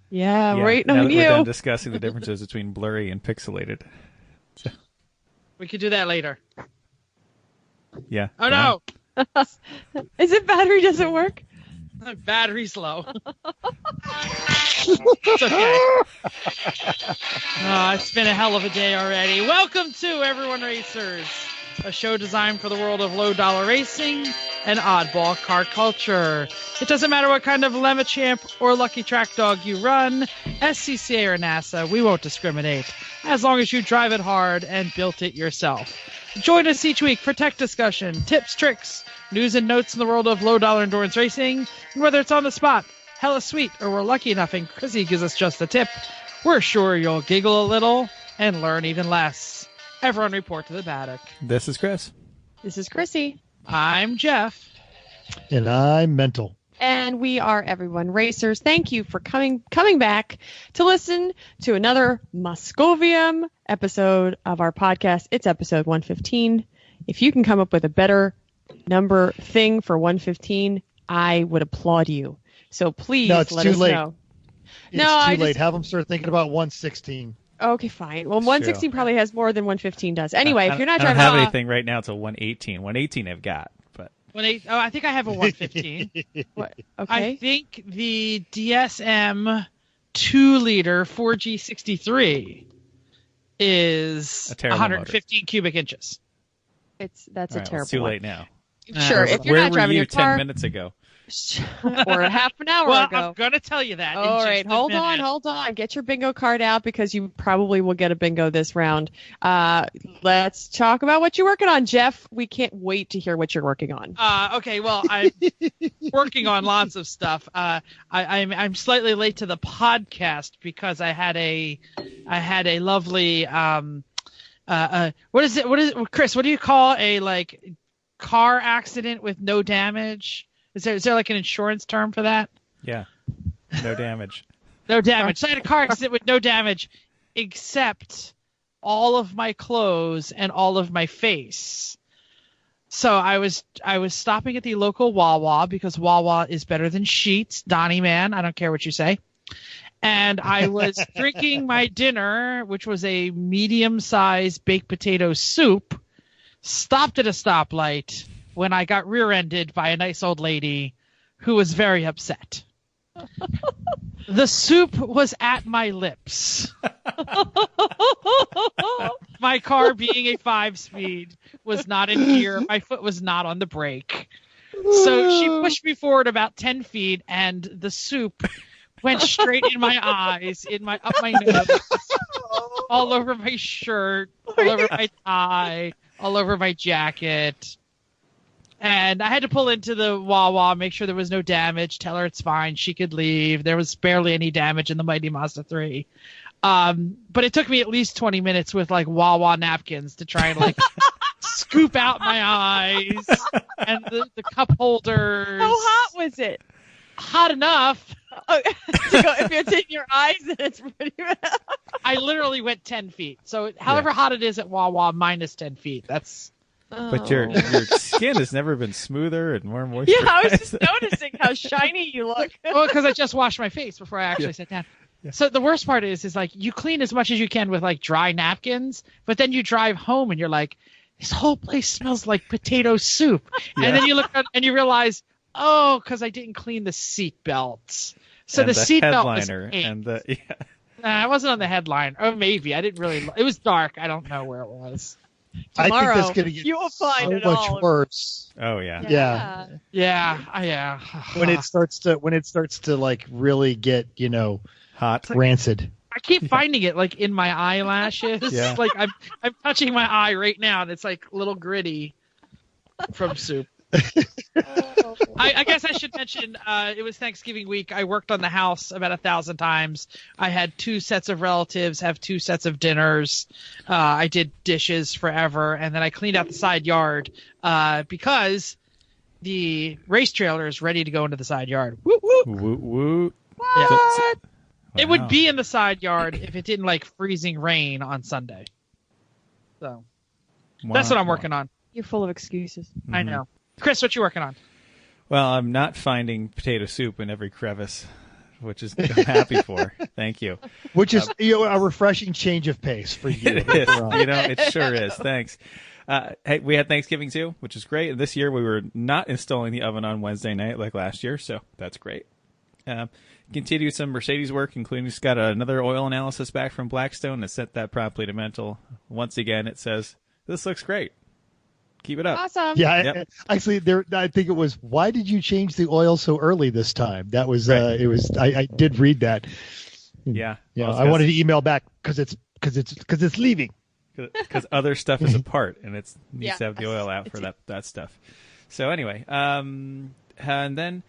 Yeah, Yeah, waiting now on that we're done you. discussing the differences between blurry and pixelated. So, We could do that later. yeah. Oh, go on. no. Is it battery doesn't work? Battery's low. It's okay. It's been a hell of a day already. Welcome to Everyone Racers, a show designed for the world of low-dollar racing and oddball car culture. It doesn't matter what kind of Lemachamp or Lucky Track Dog you run, SCCA or NASA, we won't discriminate, as long as you drive it hard and built it yourself. Join us each week for tech discussion, tips, tricks, news and notes in the world of low-dollar endurance racing, and whether it's on the spot, hella sweet, or we're lucky enough and Chrissy gives us just a tip, we're sure you'll giggle a little and learn even less. Everyone report to the paddock. This is Chris. This is Chrissy. I'm Jeff. And I'm mental. And we are Everyone Racers. Thank you for coming back to listen to another Moscovium episode of our podcast. It's episode 115. If you can come up with a better number thing for 115, I would applaud you. So please No, it's let too us late. know. It's too late. Have them start thinking about 116. Okay, fine. Well, 116 probably has more than 115 does. Anyway, if you're not I don't driving have anything right now till 118. 118 I've got, but I think I have a 115. What? Okay. I think the DSM 2-liter 4G63 is A terrible 115 cubic inches. That's all a right, terrible it's too one. late now. Sure, if you're Where not were driving you your 10 car, minutes ago? or a half an hour Well, ago. I'm going to tell you that. All right, hold on. Get your bingo card out because you probably will get a bingo this round. Let's talk about what you're working on, Jeff. We can't wait to hear what you're working on. Okay, well, I'm working on lots of stuff. I'm slightly late to the podcast because I had a lovely what is it, Chris? What do you call a car accident with no damage? Is there like an insurance term for that? Yeah. No damage. No damage. So I had a car accident with no damage, except all of my clothes and all of my face. So I was stopping at the local Wawa because Wawa is better than Sheetz. Donnie man, I don't care what you say. And I was drinking my dinner, which was a medium-sized baked potato soup, stopped at a stoplight when I got rear-ended by a nice old lady who was very upset. The soup was at my lips. My car, being a 5-speed, was not in gear. My foot was not on the brake. So she pushed me forward about 10 feet, and the soup went straight in my eyes, up my nose, all over my shirt, all over my tie, all over my jacket. And I had to pull into the Wawa, make sure there was no damage, tell her it's fine, she could leave. There was barely any damage in the mighty Mazda 3. But it took me at least 20 minutes with Wawa napkins to try and scoop out my eyes and the cup holders. How hot was it? Hot enough. If it's in your eyes, then it's pretty bad. I literally went 10 feet. So however hot it is at Wawa, minus 10 feet. That's... But your skin has never been smoother and more moisturized. Yeah, I was just noticing how shiny you look. Well, because I just washed my face before I actually sat down. Yeah. So the worst part is you clean as much as you can with dry napkins, but then you drive home and you're like, this whole place smells like potato soup. Yeah. And then you look and you realize, because I didn't clean the seat belts. So the seat belt was I wasn't on the headline. Or maybe I didn't really. It was dark. I don't know where it was. Tomorrow, I think that's going to get you will find so it much all. worse. Oh yeah. Yeah. When it starts to really get hot, rancid. I keep finding it in my eyelashes. Yeah. I'm touching my eye right now, and it's a little gritty from soup. I guess I should mention it was Thanksgiving week. I worked on the house about 1,000 times. I had 2 sets of relatives have 2 sets of dinners. I did dishes forever, and then I cleaned out the side yard because the race trailer is ready to go into the side yard. Woot woot. Woot woot. What? Wow. It would be in the side yard if it didn't freezing rain on Sunday. So that's what I'm working on. You're full of excuses. Mm-hmm. I know. Chris, what you working on? Well, I'm not finding potato soup in every crevice which is I'm happy for. Thank you. Which is a refreshing change of pace for you. It is. It sure is. Thanks. Hey, we had Thanksgiving too, which is great. This year we were not installing the oven on Wednesday night like last year, so that's great. Continued some Mercedes work, including just got another oil analysis back from Blackstone and sent that promptly to Mental. Once again, it says, "This looks great. Keep it up." Awesome. Yeah, Yep. actually, I think it was, why did you change the oil so early this time? That was, Right. it was. I did read that. Yeah. Yeah, I wanted to email back because it's leaving. Because other stuff is apart, and it needs Yeah. to have the oil out for that stuff. So anyway, and then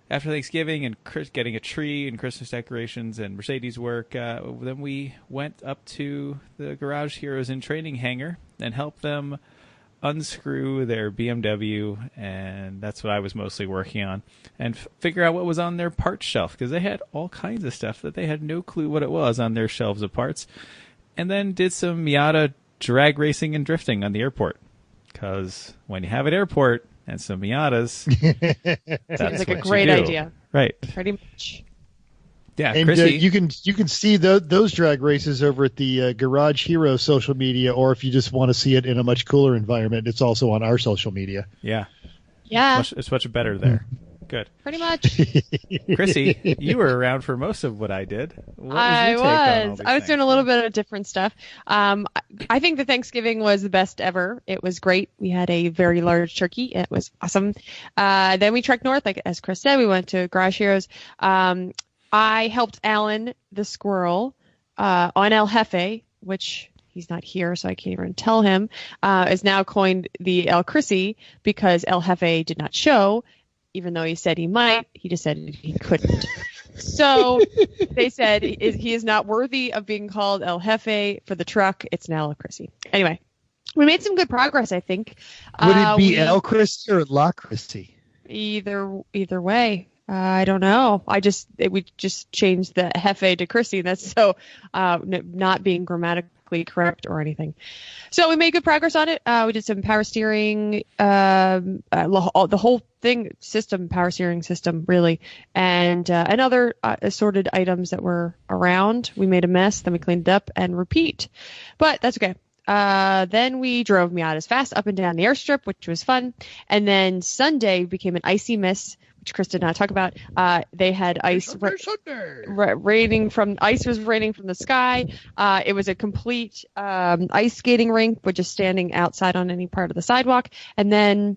after Thanksgiving and getting a tree and Christmas decorations and Mercedes work, then we went up to the Garage Heroes in Training hangar and helped them unscrew their BMW, and that's what I was mostly working on, and figure out what was on their parts shelf, because they had all kinds of stuff that they had no clue what it was on their shelves of parts. And then did some Miata drag racing and drifting on the airport, because when you have an airport and some Miatas, that's Seems like a what great you do. idea. Right. Pretty much. Yeah, And Chrissy. you can see those drag races over at the Garage Hero social media, or if you just want to see it in a much cooler environment, it's also on our social media. Yeah. Yeah, It's much better there. Good. pretty much. Chrissy, you were around for most of what I did. What was I your take on all was. these I was things? doing a little bit of different stuff. I think the Thanksgiving was the best ever. It was great. We had a very large turkey. It was awesome. Then we trekked north, like as Chris said. We went to Garage Heroes. I helped Alan the squirrel on El Jefe, which he's not here, so I can't even tell him. Is now coined the El Chrissy because El Jefe did not show. Even though he said he might, he just said he couldn't. So they said he is not worthy of being called El Jefe for the truck. It's now El Chrissy. Anyway, we made some good progress, I think. Would it be El Chrissy or La Chrissy? Either way. I don't know. We just changed the Jefe to Chrissy. That's so not being grammatically correct or anything. So we made good progress on it. We did some power steering, the whole thing power steering system really, and other assorted items that were around. We made a mess, then we cleaned it up and repeat. But that's okay. Then we drove Miatas fast up and down the airstrip, which was fun. And then Sunday became an icy mess, which Chris did not talk about. They had ice raining from the sky. It was a complete ice skating rink, but just standing outside on any part of the sidewalk. And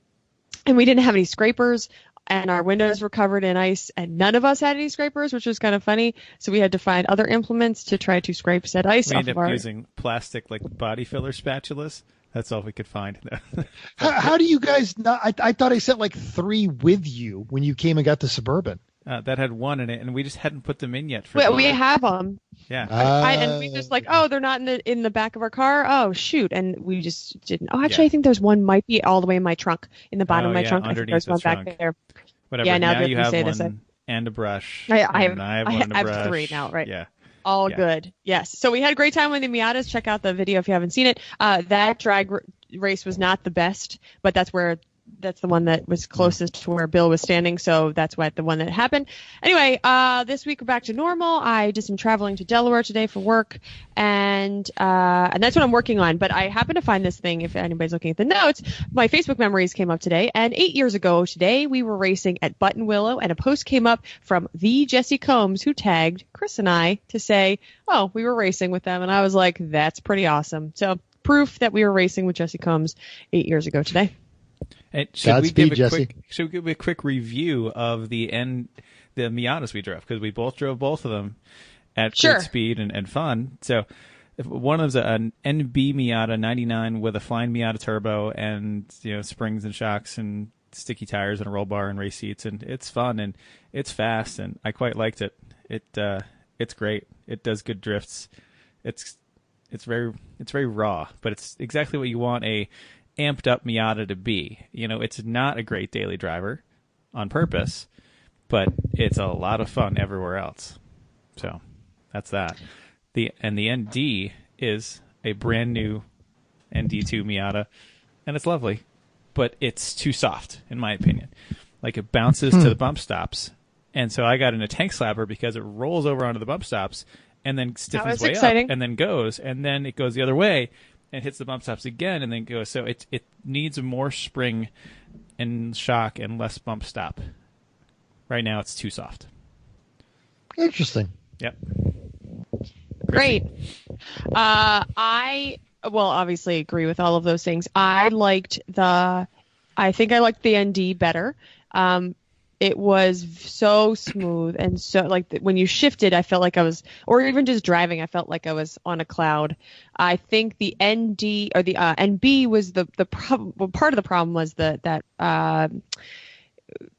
we didn't have any scrapers, and our windows were covered in ice, and none of us had any scrapers, which was kind of funny. So we had to find other implements to try to scrape said ice We off ended of up our. using plastic like body filler spatulas. That's all we could find. How do you guys not? I thought I sent like 3 with you when you came and got the Suburban. That had 1 in it, and we just hadn't put them in yet. We have them. Yeah. And we just they're not in the back of our car. Oh shoot! And we just didn't. Oh, actually, Yeah. I think there's one might be all the way in my trunk, in the bottom of my trunk. I think underneath there's one the back trunk. there. Whatever. Yeah, now that you you have say one this, and a brush. I and I have one and a brush. 3 now, right? Yeah. All Yeah. good. Yes. So we had a great time with the Miatas. Check out the video if you haven't seen it. That drag race was not the best, but that's the one that was closest to where Bill was standing. So that's the one that happened. Anyway, this week we're back to normal. I did some traveling to Delaware today for work, and that's what I'm working on. But I happened to find this thing. If anybody's looking at the notes, my Facebook memories came up today, and 8 years ago today we were racing at Button Willow, and a post came up from the Jesse Combs, who tagged Chris and I to say, "Oh, we were racing with them," and I was like, "That's pretty awesome." So proof that we were racing with Jesse Combs 8 years ago today. And should we Godspeed, give Jesse. a quick review of the Miatas we drove, because we both drove both of them at Sure. great speed and fun. So if one of them's an NB Miata 99 with a flying Miata turbo and springs and shocks and sticky tires and a roll bar and race seats, and it's fun and it's fast, and I quite liked it. It's great. It does good drifts. It's very raw, but it's exactly what you want a amped up Miata to be. It's not a great daily driver on purpose, but it's a lot of fun everywhere else. So that's that. The ND is a brand new ND2 Miata, and it's lovely, but it's too soft in my opinion. Like, it bounces to the bump stops And so I got in a tank slapper because it rolls over onto the bump stops and then stiffens way exciting. up and then goes. And then it goes the other way and hits the bump stops again and then goes. So it needs more spring and shock and less bump stop. Right now it's too soft. Interesting. Yep. Great. I obviously agree with all of those things. I think I liked the ND better. It was so smooth and so when you shifted, I felt like I was, or even just driving, I felt like I was on a cloud. I think the ND or the NB was the problem. Well, part of the problem was that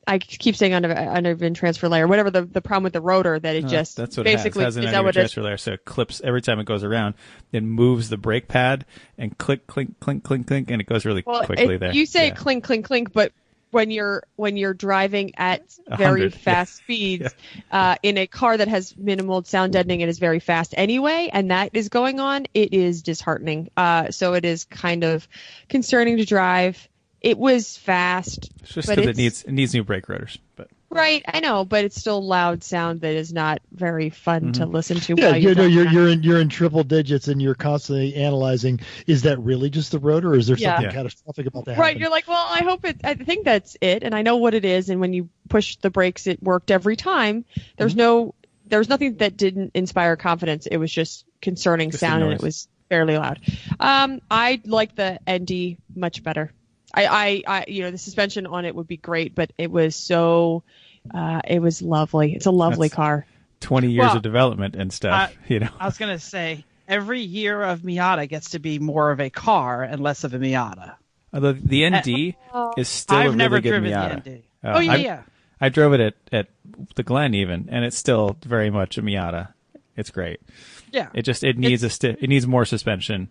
I keep saying uneven transfer layer, whatever the problem with the rotor that it just that's what basically it has. It has an uneven transfer layer, so it clips every time it goes around. It moves the brake pad and click, clink, clink, clink, clink, and it goes really quickly there. You say clink, clink, clink, but when you're driving at very fast speeds in a car that has minimal sound deadening and is very fast anyway, and that is going on, it is disheartening. So it is kind of concerning to drive. It was fast. It's just because it needs new brake rotors. But right, I know, but it's still loud sound that is not very fun to listen to. Yeah, you're in triple digits and you're constantly analyzing. Is that really just the rotor, or is there something catastrophic about that? Right, happening? you're like, well, I think that's it, and I know what it is. And when you push the brakes, it worked every time. There was nothing that didn't inspire confidence. It was just concerning sound, and it was fairly loud. I like the ND much better. I the suspension on it would be great, but it was it was lovely. It's a lovely car. 20 years of development and stuff, I was going to say, every year of Miata gets to be more of a car and less of a Miata. Although the ND is still a really good Miata. I've never driven the ND. Yeah. I drove it at the Glen even, and it's still very much a Miata. It's great. Yeah. It needs more suspension.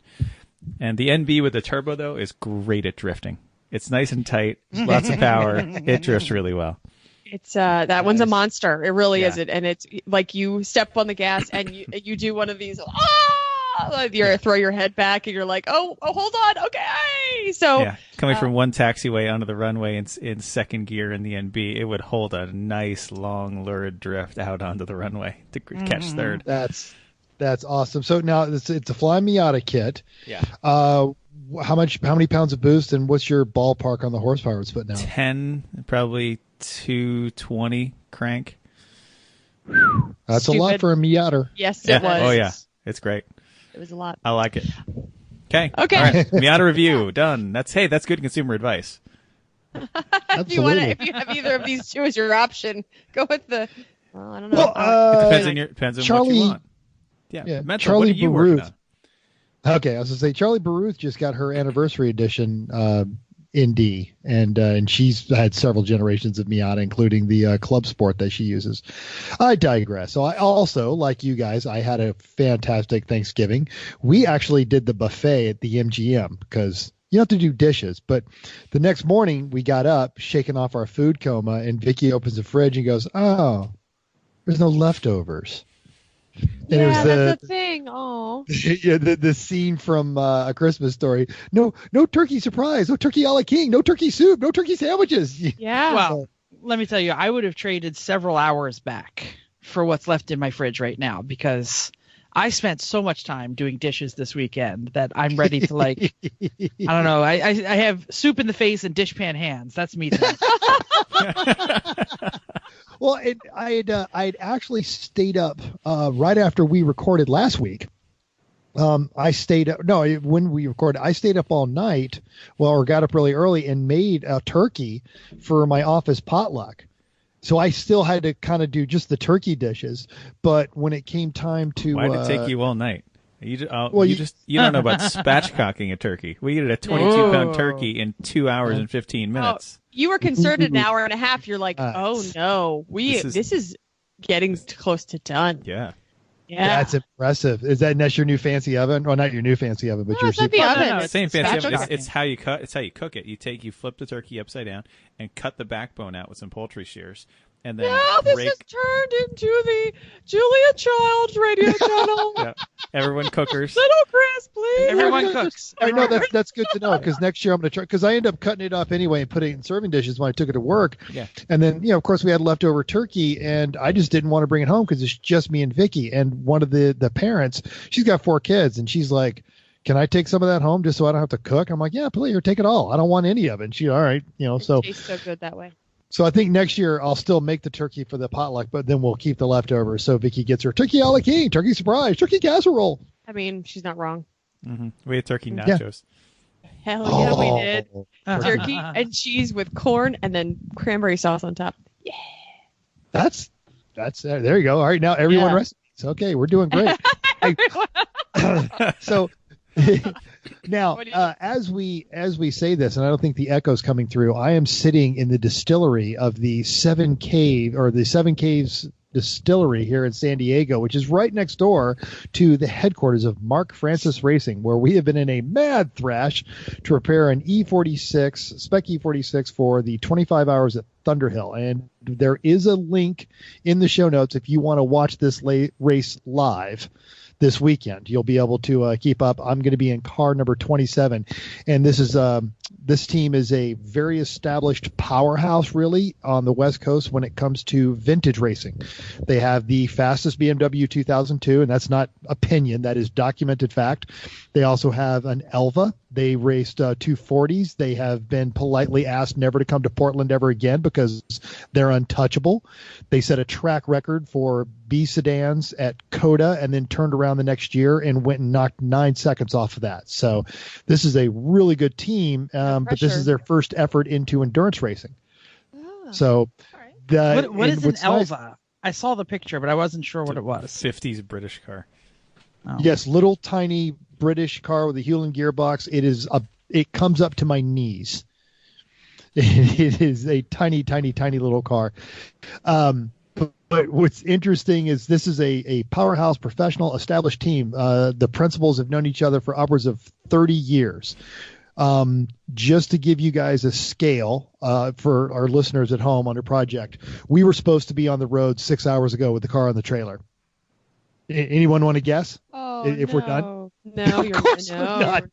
And the NB with the turbo, though, is great at drifting. It's nice and tight, lots of power. It drifts really well. It's that one's a monster. It really is. And it's like you step on the gas and you do one of these. You throw your head back and you're like, oh, hold on, okay. So coming from one taxiway onto the runway in second gear in the NB, it would hold a nice long lurid drift out onto the runway to catch third. That's awesome. So now it's a Fly Miata kit. Yeah. How many pounds of boost, and what's your ballpark on the horsepower it's putting out? 10, probably 220 crank. That's a lot for a Miata. Yes, it was. Oh yeah, it's great. It was a lot. I like it. Okay. Okay. All right. Miata review done. That's good consumer advice. If you have either of these two as your option, go with the. Well, I don't know. Well, depends on what you want. Yeah. Mental, Charlie what are you working on? Okay, I was going to say Charlie Baruth just got her anniversary edition Indy, and she's had several generations of Miata, including the Club Sport that she uses. I digress. So I also, like you guys, I had a fantastic Thanksgiving. We actually did the buffet at the MGM because you don't have to do dishes. But the next morning we got up, shaking off our food coma, and Vicky opens the fridge and goes, "Oh, there's no leftovers." And it was that's the thing. Oh, yeah, the scene from A Christmas Story. No turkey surprise. No turkey a la king. No turkey soup. No turkey sandwiches. Yeah. Well, let me tell you, I would have traded several hours back for what's left in my fridge right now because I spent so much time doing dishes this weekend that I'm ready to I don't know. I have soup in the face and dishpan hands. That's me. Well, I'd actually stayed up right after we recorded last week. I stayed up. No, when we recorded, I stayed up all night. Or got up really early and made a turkey for my office potluck. So I still had to kind of do just the turkey dishes. But when it came time to, why did it take you all night? You don't know about spatchcocking a turkey. We did a 22-pound turkey in 2 hours and 15 minutes. You were concerned an hour and a half. You're like, oh no, this is getting close to done. Yeah. That's impressive. That's your new fancy oven? Well, not your new fancy oven, but your super oven. Same fancy oven. It's how you cut. It's how you cook it. You flip the turkey upside down and cut the backbone out with some poultry shears. And then this has turned into the Julia Childs radio channel. Yeah. Everyone cookers. Little Chris, Really? Everyone cooks. I know that's good to know because next year I'm going to try because I end up cutting it up anyway and putting it in serving dishes when I took it to work. Yeah. And then of course we had leftover turkey and I just didn't want to bring it home because it's just me and Vicky and one of the parents. She's got 4 kids and she's like, "Can I take some of that home just so I don't have to cook?" I'm like, "Yeah, please, or take it all. I don't want any of it." And she, all right, so. It tastes so good that way. So I think next year I'll still make the turkey for the potluck, but then we'll keep the leftovers. So Vicky gets her turkey a la king, turkey surprise, turkey casserole. I mean, she's not wrong. Mm-hmm. We had turkey nachos. Hell yeah, we did. Oh. Turkey and cheese with corn and then cranberry sauce on top. Yeah. That's there you go. All right, now everyone Yeah. recipes. Okay, we're doing great. So now as we say this, and I don't think the echo's coming through, I am sitting in the distillery of the Seven Caves Distillery here in San Diego, which is right next door to the headquarters of Mark Francis Racing, where we have been in a mad thrash to prepare an spec E46 for the 25 hours at Thunderhill. And there is a link in the show notes if you want to watch this race live this weekend. You'll be able to keep up. I'm going to be in car number 27, and this team is a very established powerhouse, really, on the West Coast when it comes to vintage racing. They have the fastest BMW 2002, and that's not opinion; that is documented fact. They also have an Elva. They raced 240s. They have been politely asked never to come to Portland ever again because they're untouchable. They set a track record for B sedans at COTA and then turned around the next year and went and knocked 9 seconds off of that. So this is a really good team, but this is their first effort into endurance racing. Oh, So right. What is an nice, Elva? I saw the picture, but I wasn't sure what it was. 50s British car. Oh. Yes, little tiny British car with a Hewland gearbox. It comes up to my knees. It is a tiny, tiny, tiny little car. But what's interesting is this is a powerhouse, professional, established team. The principals have known each other for upwards of 30 years. Just to give you guys a scale for our listeners at home on your project, we were supposed to be on the road 6 hours ago with the car on the trailer. Anyone want to guess? Oh, if we're done? No, Of course we're not.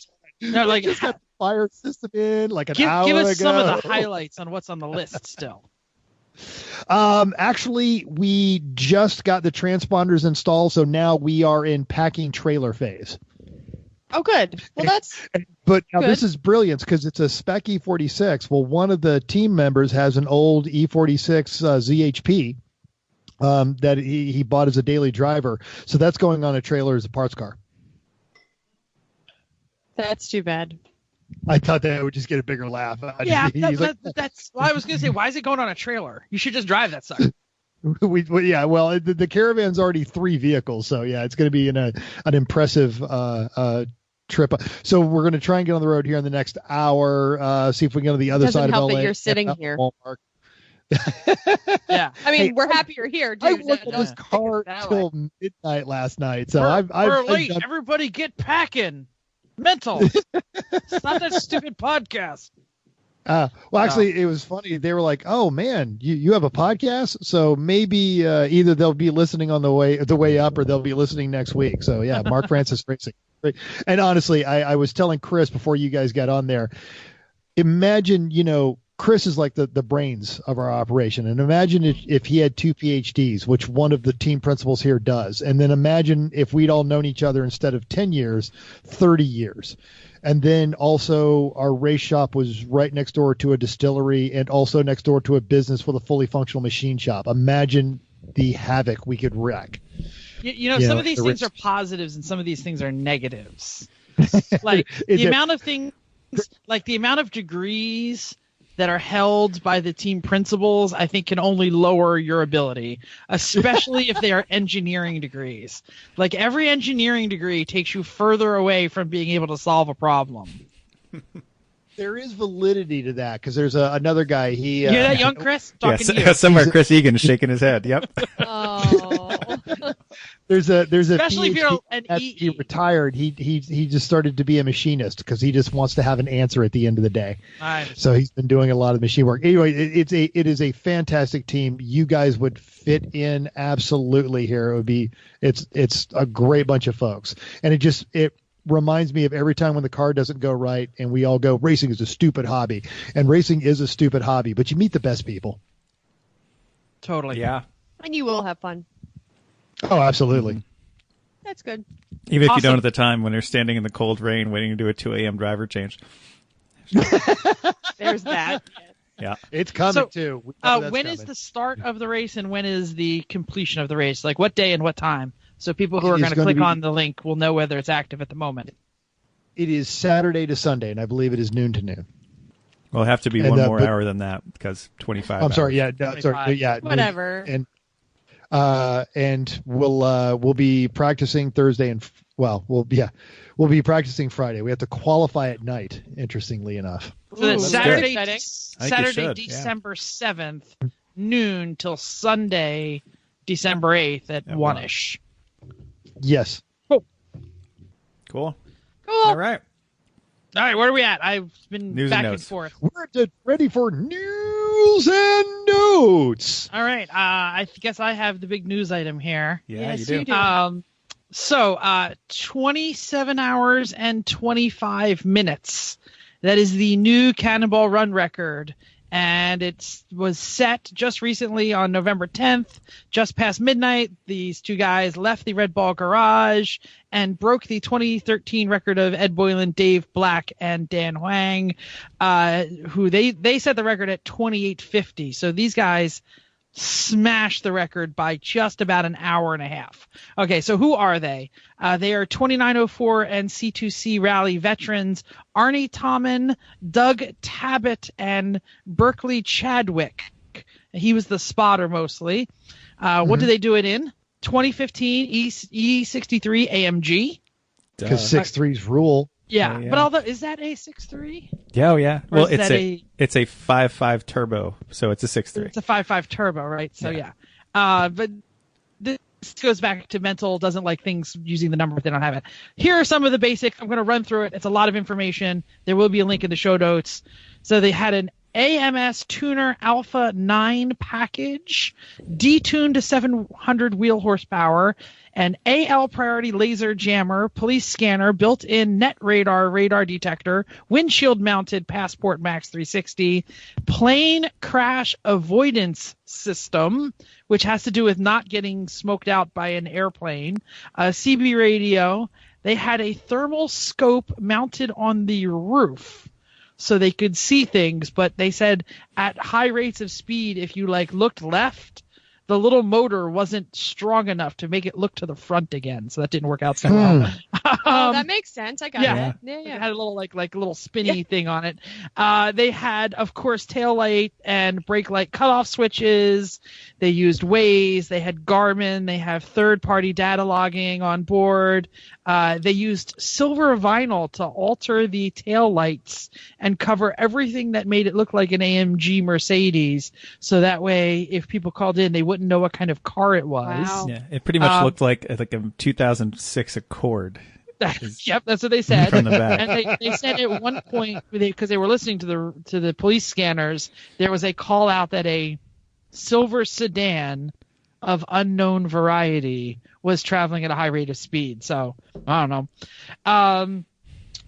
No, like Just got the fire system in like an give hour us ago. some of the highlights on what's on the list still. Actually, we just got the transponders installed, so now we are in packing trailer phase. Oh, good. Well, that's But now good. this is brilliant because it's a spec E46. Well, one of the team members has an old E46 ZHP that he bought as a daily driver. So that's going on a trailer as a parts car. that's too bad. I thought that would just get a bigger laugh. Yeah, He's like, that's. Well, I was gonna say, why is it going on a trailer? You should just drive that sucker. well, the Caravan's already 3 vehicles, so yeah, it's going to be an impressive trip. So we're going to try and get on the road here in the next hour. See if we can go to the other Doesn't side help of LA. that you're sitting here. Walmart. Yeah. I mean, Hey, we're happy you're here, I dude. worked in this car that till midnight last night, so we're I've late. done- Everybody get packing. Mental. It's not that stupid podcast. well, actually, it was funny. They were like, "Oh man, you have a podcast?" So maybe either they'll be listening on the way up, or they'll be listening next week. So yeah, Mark Francis Racing. And honestly, I was telling Chris before you guys got on there. Imagine, Chris is like the brains of our operation, and imagine if he had 2 PhDs, which one of the team principals here does, and then imagine if we'd all known each other instead of 10 years, 30 years. And then also our race shop was right next door to a distillery and also next door to a business with a fully functional machine shop. Imagine the havoc we could wreck. Some of these things are positives and some of these things are negatives. Like Is the it- amount of things, like the amount of degrees that are held by the team principals, I think can only lower your ability, especially if they are engineering degrees. Like every engineering degree takes you further away from being able to solve a problem. There is validity to that because there's another guy. He You hear that, young Chris? Talking to you. Somewhere Chris Egan's shaking his head. Yep. Oh. there's a Especially if you're PhD an that EE. he retired. He just started to be a machinist because he just wants to have an answer at the end of the day. So he's been doing a lot of machine work. Anyway, it is a fantastic team. You guys would fit in absolutely here. It's a great bunch of folks, and reminds me of every time when the car doesn't go right and we all go, racing is a stupid hobby. And racing is a stupid hobby, but you meet the best people. Totally. Yeah. And you will have fun. Oh, absolutely. Mm-hmm. That's good. Even if you Awesome. don't at the time when you're standing in the cold rain waiting to do a 2 a.m. driver change. There's that. Yeah. It's coming So, too. We know that's when is coming. the start of the race and when is the completion of the race? Like what day and what time? So people who It are is going to gonna click be- on the link will know whether it's active at the moment. It is Saturday to Sunday, and I believe it is noon to noon. Well, it'll have to be And, one more but- hour than that because 25 I'm sorry. hours. Yeah, no, sorry. 25. Yeah, Whatever. And we'll be practicing Thursday and we'll be practicing Friday. We have to qualify at night. Interestingly enough. So that's Ooh, Saturday, exciting. I think you Saturday, should, yeah. December 7th, noon till Sunday, December 8th at At 1-ish. Yes. Cool. Cool. All right. All right, where are we at? I've been News and back and notes. forth. We're ready for news and notes. All right, I guess I have the big news item here. Yeah, Yes, you you do. do. So 27 hours and 25 minutes. That is the new Cannonball Run record. And it was set just recently on November 10th, just past midnight. These two guys left the Red Ball Garage and broke the 2013 record of Ed Boylan, Dave Black, and Dan Huang, who they set the record at 28:50. So these guys smashed the record by just about an hour and a half. Okay, so who are they? They are 2904 and C2C Rally veterans Arnie Tommen, Doug Tabbitt, and Berkeley Chadwick. He was the spotter mostly. What did they do it in? 2015 E63 AMG. Because Duh. 6.3s rule. Yeah, Yeah. but although is that a 6.3? Yeah, oh, yeah. Or Well, is that it's a 5.5 turbo, so it's a 6.3. It's a 5.5 turbo, right? So Yeah. but this goes back to mental doesn't like things using the number if they don't have it. Here are some of the basics. I'm going to run through it. It's a lot of information. There will be a link in the show notes. So they had an AMS Tuner Alpha 9 package, detuned to 700 wheel horsepower, an AL Priority laser jammer, police scanner, built-in net radar detector, windshield mounted Passport Max 360, plane crash avoidance system, which has to do with not getting smoked out by an airplane, CB radio. They had a thermal scope mounted on the roof so they could see things, but they said at high rates of speed, if you looked left, the little motor wasn't strong enough to make it look to the front again, so that didn't work out so well. Oh, that makes sense. I got yeah. it. Yeah, It yeah. had a little little spinny thing on it. They had, of course, tail light and brake light cutoff switches. They used Waze. They had Garmin. They have third-party data logging on board. They used silver vinyl to alter the tail lights and cover everything that made it look like an AMG Mercedes. So that way, if people called in, they wouldn't know what kind of car it was. Wow. Yeah, it pretty much looked like a 2006 Accord. Yep, that's what they said. From the back. And they said at one point, because they were listening to the police scanners, there was a call out that a silver sedan of unknown variety was traveling at a high rate of speed. So I don't know.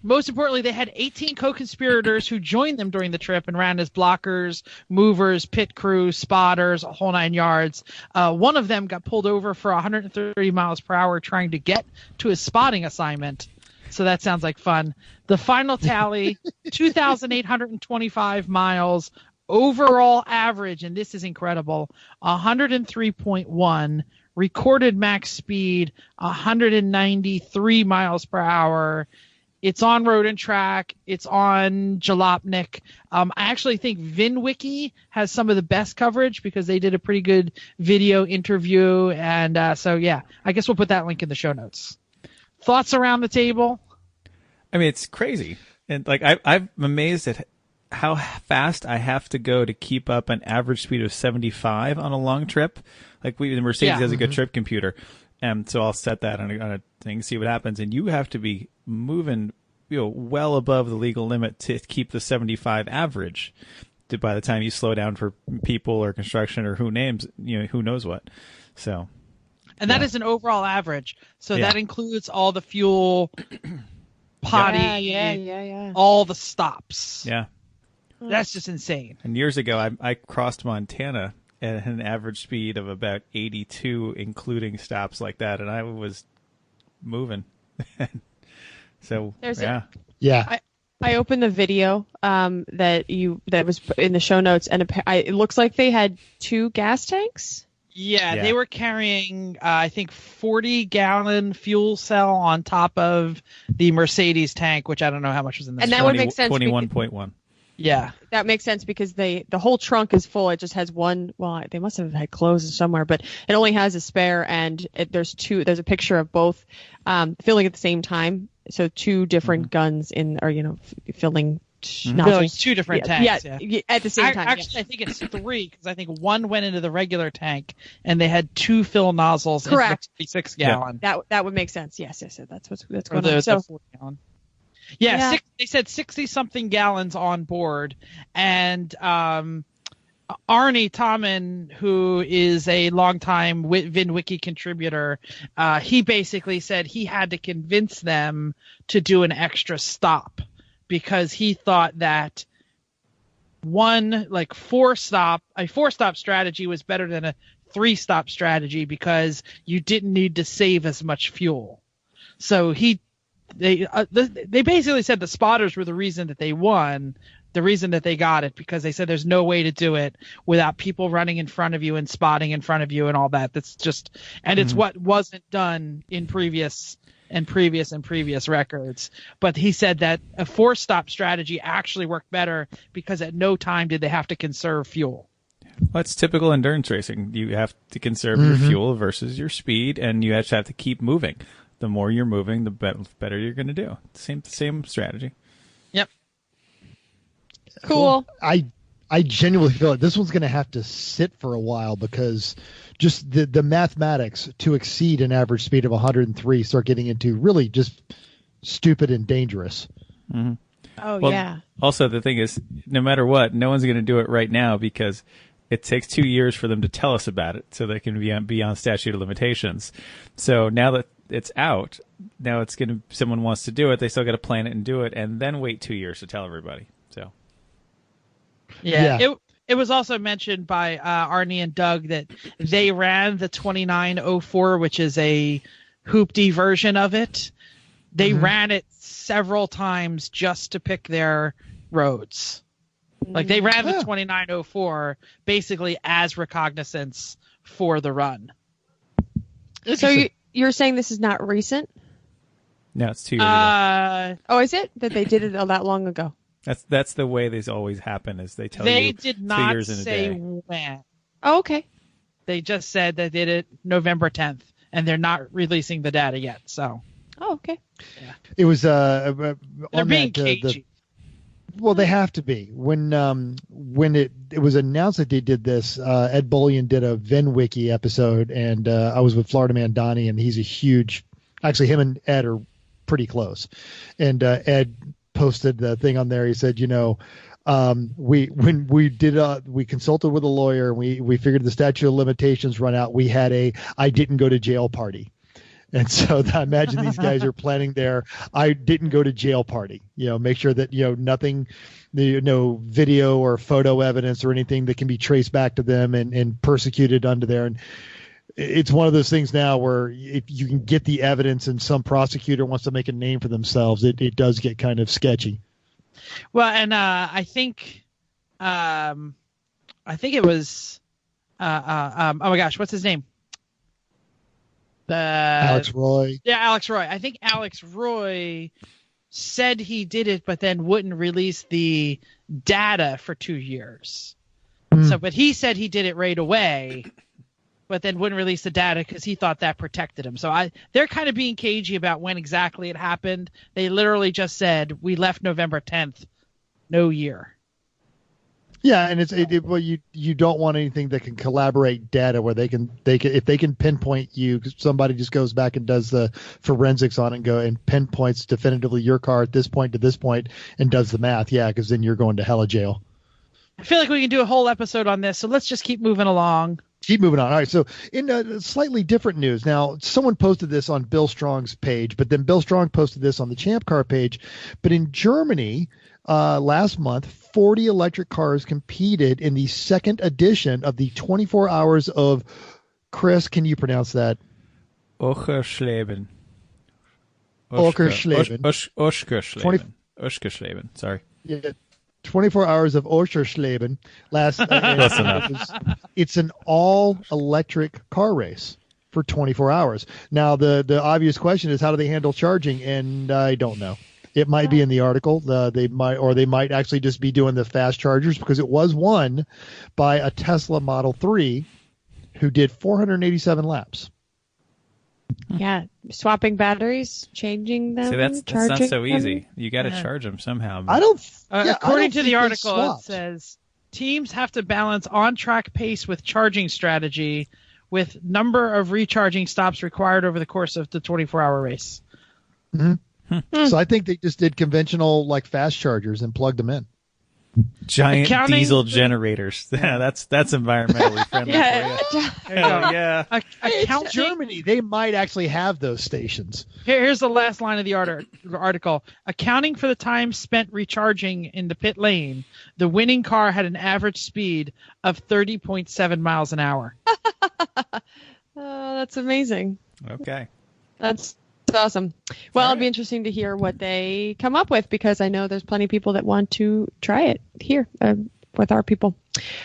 Most importantly, they had 18 co-conspirators who joined them during the trip and ran as blockers, movers, pit crew, spotters, a whole nine yards. One of them got pulled over for 130 miles per hour trying to get to his spotting assignment. So that sounds like fun. The final tally, 2,825 miles. Overall average, and this is incredible, 103.1. Recorded max speed, 193 miles per hour. It's on Road and Track. It's on Jalopnik. I actually think VinWiki has some of the best coverage because they did a pretty good video interview. And so, yeah, I guess we'll put that link in the show notes. Thoughts around the table? I mean, it's crazy. And I'm amazed at how fast I have to go to keep up an average speed of 75 on a long trip. The Mercedes has a good trip computer. And so I'll set that on a thing, see what happens. And you have to be moving, well above the legal limit to keep the 75 average by the time you slow down for people or construction or who knows what. So. And that is an overall average. So that includes all the fuel potty, Yeah. all the stops. Yeah. That's just insane. And years ago, I crossed Montana at an average speed of about 82, including stops like that, and I was moving. So, Yeah. I opened the video that was in the show notes, and it looks like they had 2 gas tanks. Yeah, they were carrying, I think, 40-gallon fuel cell on top of the Mercedes tank, which I don't know how much was in there. And that would make sense. 21.1. Yeah. That makes sense because the whole trunk is full. It just has one. Well, they must have had clothes somewhere, but it only has a spare, and there's a picture of both filling at the same time. So 2 different guns filling. Filling 2 different tanks. Yeah, at the same time. Actually, I think it's 3 because I think one went into the regular tank and they had 2 fill nozzles. Correct. In the 36-gallon. That would make sense. Yes. That's going on. So, 40-gallon. Yeah. They said 60-something gallons on board, and Arnie Tommen, who is a longtime VinWiki contributor, he basically said he had to convince them to do an extra stop because he thought that a 4-stop strategy was better than a 3-stop strategy because you didn't need to save as much fuel. So they basically said the spotters were the reason that they won, the reason that they got it, because they said there's no way to do it without people running in front of you and spotting in front of you and all that. That's just, and it's what wasn't done in previous records. But he said that a 4-stop strategy actually worked better because at no time did they have to conserve fuel. Well, it's typical endurance racing. You have to conserve your fuel versus your speed, and you actually have to keep moving. The more you're moving, the better you're going to do. Same strategy. Yep. Cool. I genuinely feel like this one's going to have to sit for a while because just the mathematics to exceed an average speed of 103 start getting into really just stupid and dangerous. Mm-hmm. Oh, well, yeah. Also, the thing is, no matter what, no one's going to do it right now because it takes 2 years for them to tell us about it so they can be on statute of limitations. So now that it's out, now someone wants to do it, they still got to plan it and do it, and then wait 2 years to tell everybody. So, yeah. It was also mentioned by Arnie and Doug that they ran the 2904, which is a hoopty version of it. They ran it several times just to pick their roads. Like they ran the 2904 basically as recognizance for the run. So you're saying this is not recent? No, it's 2 years ago. Oh, is it that they did it that long ago? That's the way these always happen. Is they tell you they did 2 not years in a say day. when. Oh, okay. They just said they did it November 10th, and they're not releasing the data yet. So. Oh, okay. Yeah. It was They're being cagey. Well, they have to be. When it was announced that they did this, Ed Bullion did a VinWiki episode, and I was with Florida Man Donnie, and he's a huge. Actually, him and Ed are pretty close, and Ed posted the thing on there. He said, we consulted with a lawyer, and we figured the statute of limitations run out. We had a I didn't go to jail party. And so I imagine these guys are planning their I didn't go to jail party, make sure that, nothing, no video or photo evidence or anything that can be traced back to them and persecuted under there. And it's one of those things now where if you can get the evidence and some prosecutor wants to make a name for themselves, it does get kind of sketchy. Well, and I think it was, oh my gosh, what's his name? Alex Roy. Yeah, Alex Roy. I think Alex Roy said he did it, but then wouldn't release the data for 2 years. But he said he did it right away, but then wouldn't release the data because he thought that protected him. So they're kind of being cagey about when exactly it happened. They literally just said, we left November 10th, no year. Yeah, and well, you don't want anything that can collaborate data where they can if they can pinpoint you, because somebody just goes back and does the forensics on it and pinpoints definitively your car at this point to this point and does the math. Yeah, because then you're going to hella jail. I feel like we can do a whole episode on this, so let's just keep moving along. Keep moving on. All right. So in slightly different news, now someone posted this on Bill Strong's page, but then Bill Strong posted this on the Champ Car page. But in Germany, last month, 40 electric cars competed in the second edition of the 24 hours of, Chris, can you pronounce that? Ochersleben. Ochersleben. Ochersleben. Sorry. Yeah. 24 hours of Ochersleben. Close enough. It's an all-electric car race for 24 hours. Now, the obvious question is, how do they handle charging? And I don't know. It might be in the article. They might actually just be doing the fast chargers, because it was won by a Tesla Model 3 who did 487 laps. Yeah, swapping batteries, changing them. See, that's charging not so them. easy. You got to charge them somehow. I don't. According to the article, it swapped. says teams have to balance on-track pace with charging strategy, with number of recharging stops required over the course of the 24-hour race. Mm-hmm. So I think they just did conventional fast chargers and plugged them in. Giant diesel generators. Yeah, that's environmentally friendly. Yeah. It's Germany. They might actually have those stations. Here's the last line of the article. Accounting for the time spent recharging in the pit lane, the winning car had an average speed of 30.7 miles an hour. That's amazing. Okay. That's awesome. Well, it'll be interesting to hear what they come up with, because I know there's plenty of people that want to try it here with our people.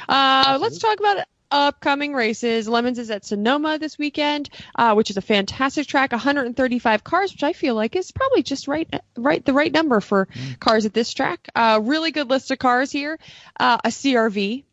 Let's talk about upcoming races. Lemons is at Sonoma this weekend, which is a fantastic track. 135 cars, which I feel like is probably just the right number for cars at this track. Really good list of cars here. A CRV.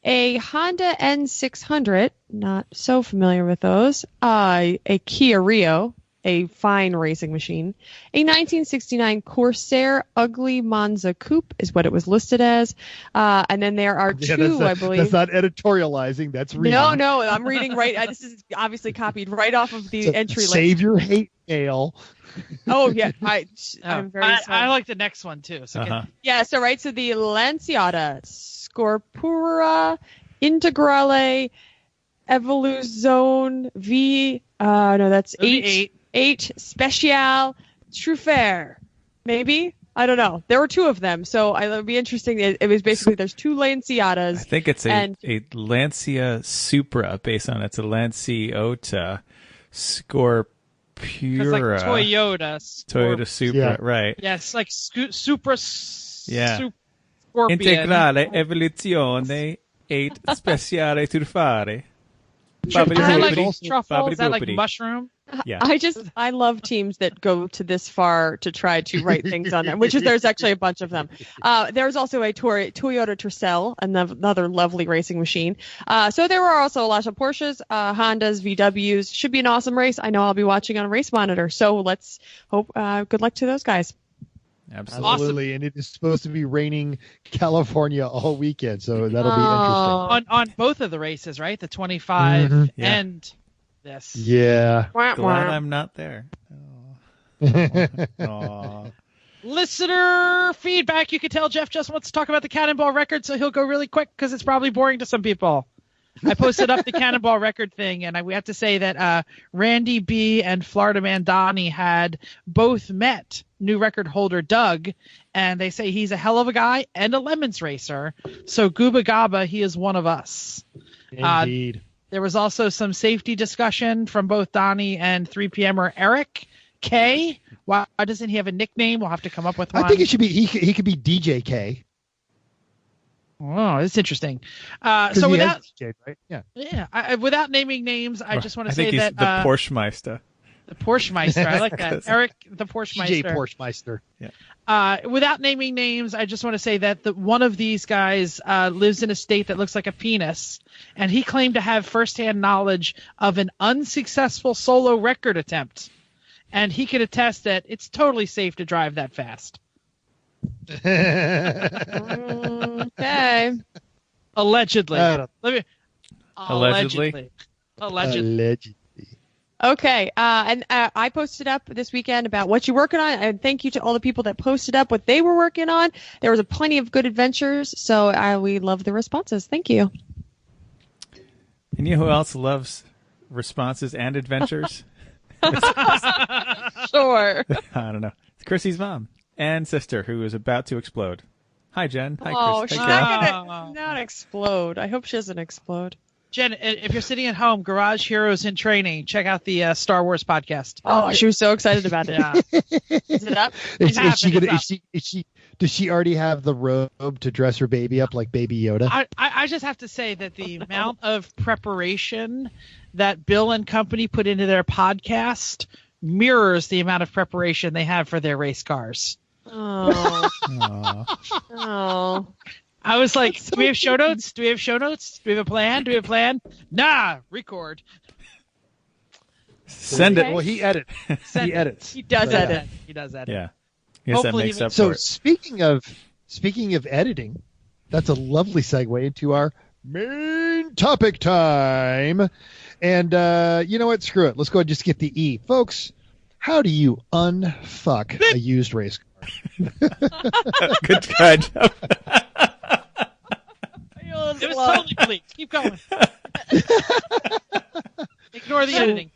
A Honda N600, not so familiar with those. A Kia Rio, a fine racing machine. A 1969 Corsair Ugly Monza Coupe is what it was listed as. And then there are two, I believe. That's not editorializing. That's reading. No, I'm reading right. This is obviously copied right off of the entry list. Save your hate mail. Oh, yeah. I'm very sorry. I like the next one, too. So Yeah, so the Lanciata, Scorpura, Integrale, Evoluzone V, that's 8 Special Truffert, maybe? I don't know. There were two of them, so it would be interesting. It was basically, there's two Lanciatas. I think it's a Lancia Supra based on it's a Lanciota Scorpura. It's like Toyota Supra, right. Yes, like Supra. Yeah. Scorpion. Integrale Evoluzione 8 Speciale Truffare. I like truffle. Is that like mushroom? Yeah. I love teams that go to this far to try to write things on them, there's actually a bunch of them. There's also a Toyota Tercel, another lovely racing machine. So there were also a lot of Porsches, Hondas, VWs. Should be an awesome race. I know I'll be watching on Race Monitor. So let's hope, good luck to those guys. Absolutely. Awesome. And it is supposed to be raining California all weekend, so that'll be interesting. On both of the races, right? The 25 and this. Yeah. Glad I'm not there. Listener feedback. You can tell Jeff just wants to talk about the Cannonball record, so he'll go really quick because it's probably boring to some people. I posted up the Cannonball record thing, and we have to say that Randy B and Florida Man Donnie had both met new record holder Doug, and they say he's a hell of a guy and a Lemons racer. So Gooba Gaba, he is one of us. Indeed. There was also some safety discussion from both Donnie and 3PMer Eric K. Why doesn't he have a nickname? We'll have to come up with one. I think it should be he could be DJ K. Oh, it's interesting. So without DJ, right? without naming names, I just want to say that the Porschmeister. The Porschmeister, I like that. Eric, the Porschmeister. DJ Porschmeister. Yeah. Without naming names, I just want to say that one of these guys lives in a state that looks like a penis, and he claimed to have firsthand knowledge of an unsuccessful solo record attempt, and he could attest that it's totally safe to drive that fast. Okay. Allegedly. Allegedly. Okay. And I posted up this weekend about what you're working on. And thank you to all the people that posted up what they were working on. There was plenty of good adventures. So we love the responses. Thank you. And you know who else loves responses and adventures? Sure. I don't know. It's Chrissy's mom and sister who is about to explode. Hi, Jen. Hi, Oh, Chris. she's Hi, Jen. not gonna not explode. I hope she doesn't explode. Jen, if you're sitting at home, Garage Heroes in Training, check out the Star Wars podcast. Oh, she was so excited about it. Yeah. Is it up? Does she already have the robe to dress her baby up like Baby Yoda? I just have to say that the amount of preparation that Bill and company put into their podcast mirrors the amount of preparation they have for their race cars. Oh. Aw. Oh. I was like, do we have show notes? Do we have show notes? Do we have a plan? Do we have a plan? Nah, record. Send it. Well, he edits. He edits. He does So, edit. He does that. Yeah. I guess that Hopefully makes he- up So for it. speaking of editing, that's a lovely segue into our main topic time. And you know what? Screw it. Let's go ahead and just get the E. Folks, how do you unfuck a used race car? Good try, Jeff. It was totally bleak. Keep going. Ignore the editing.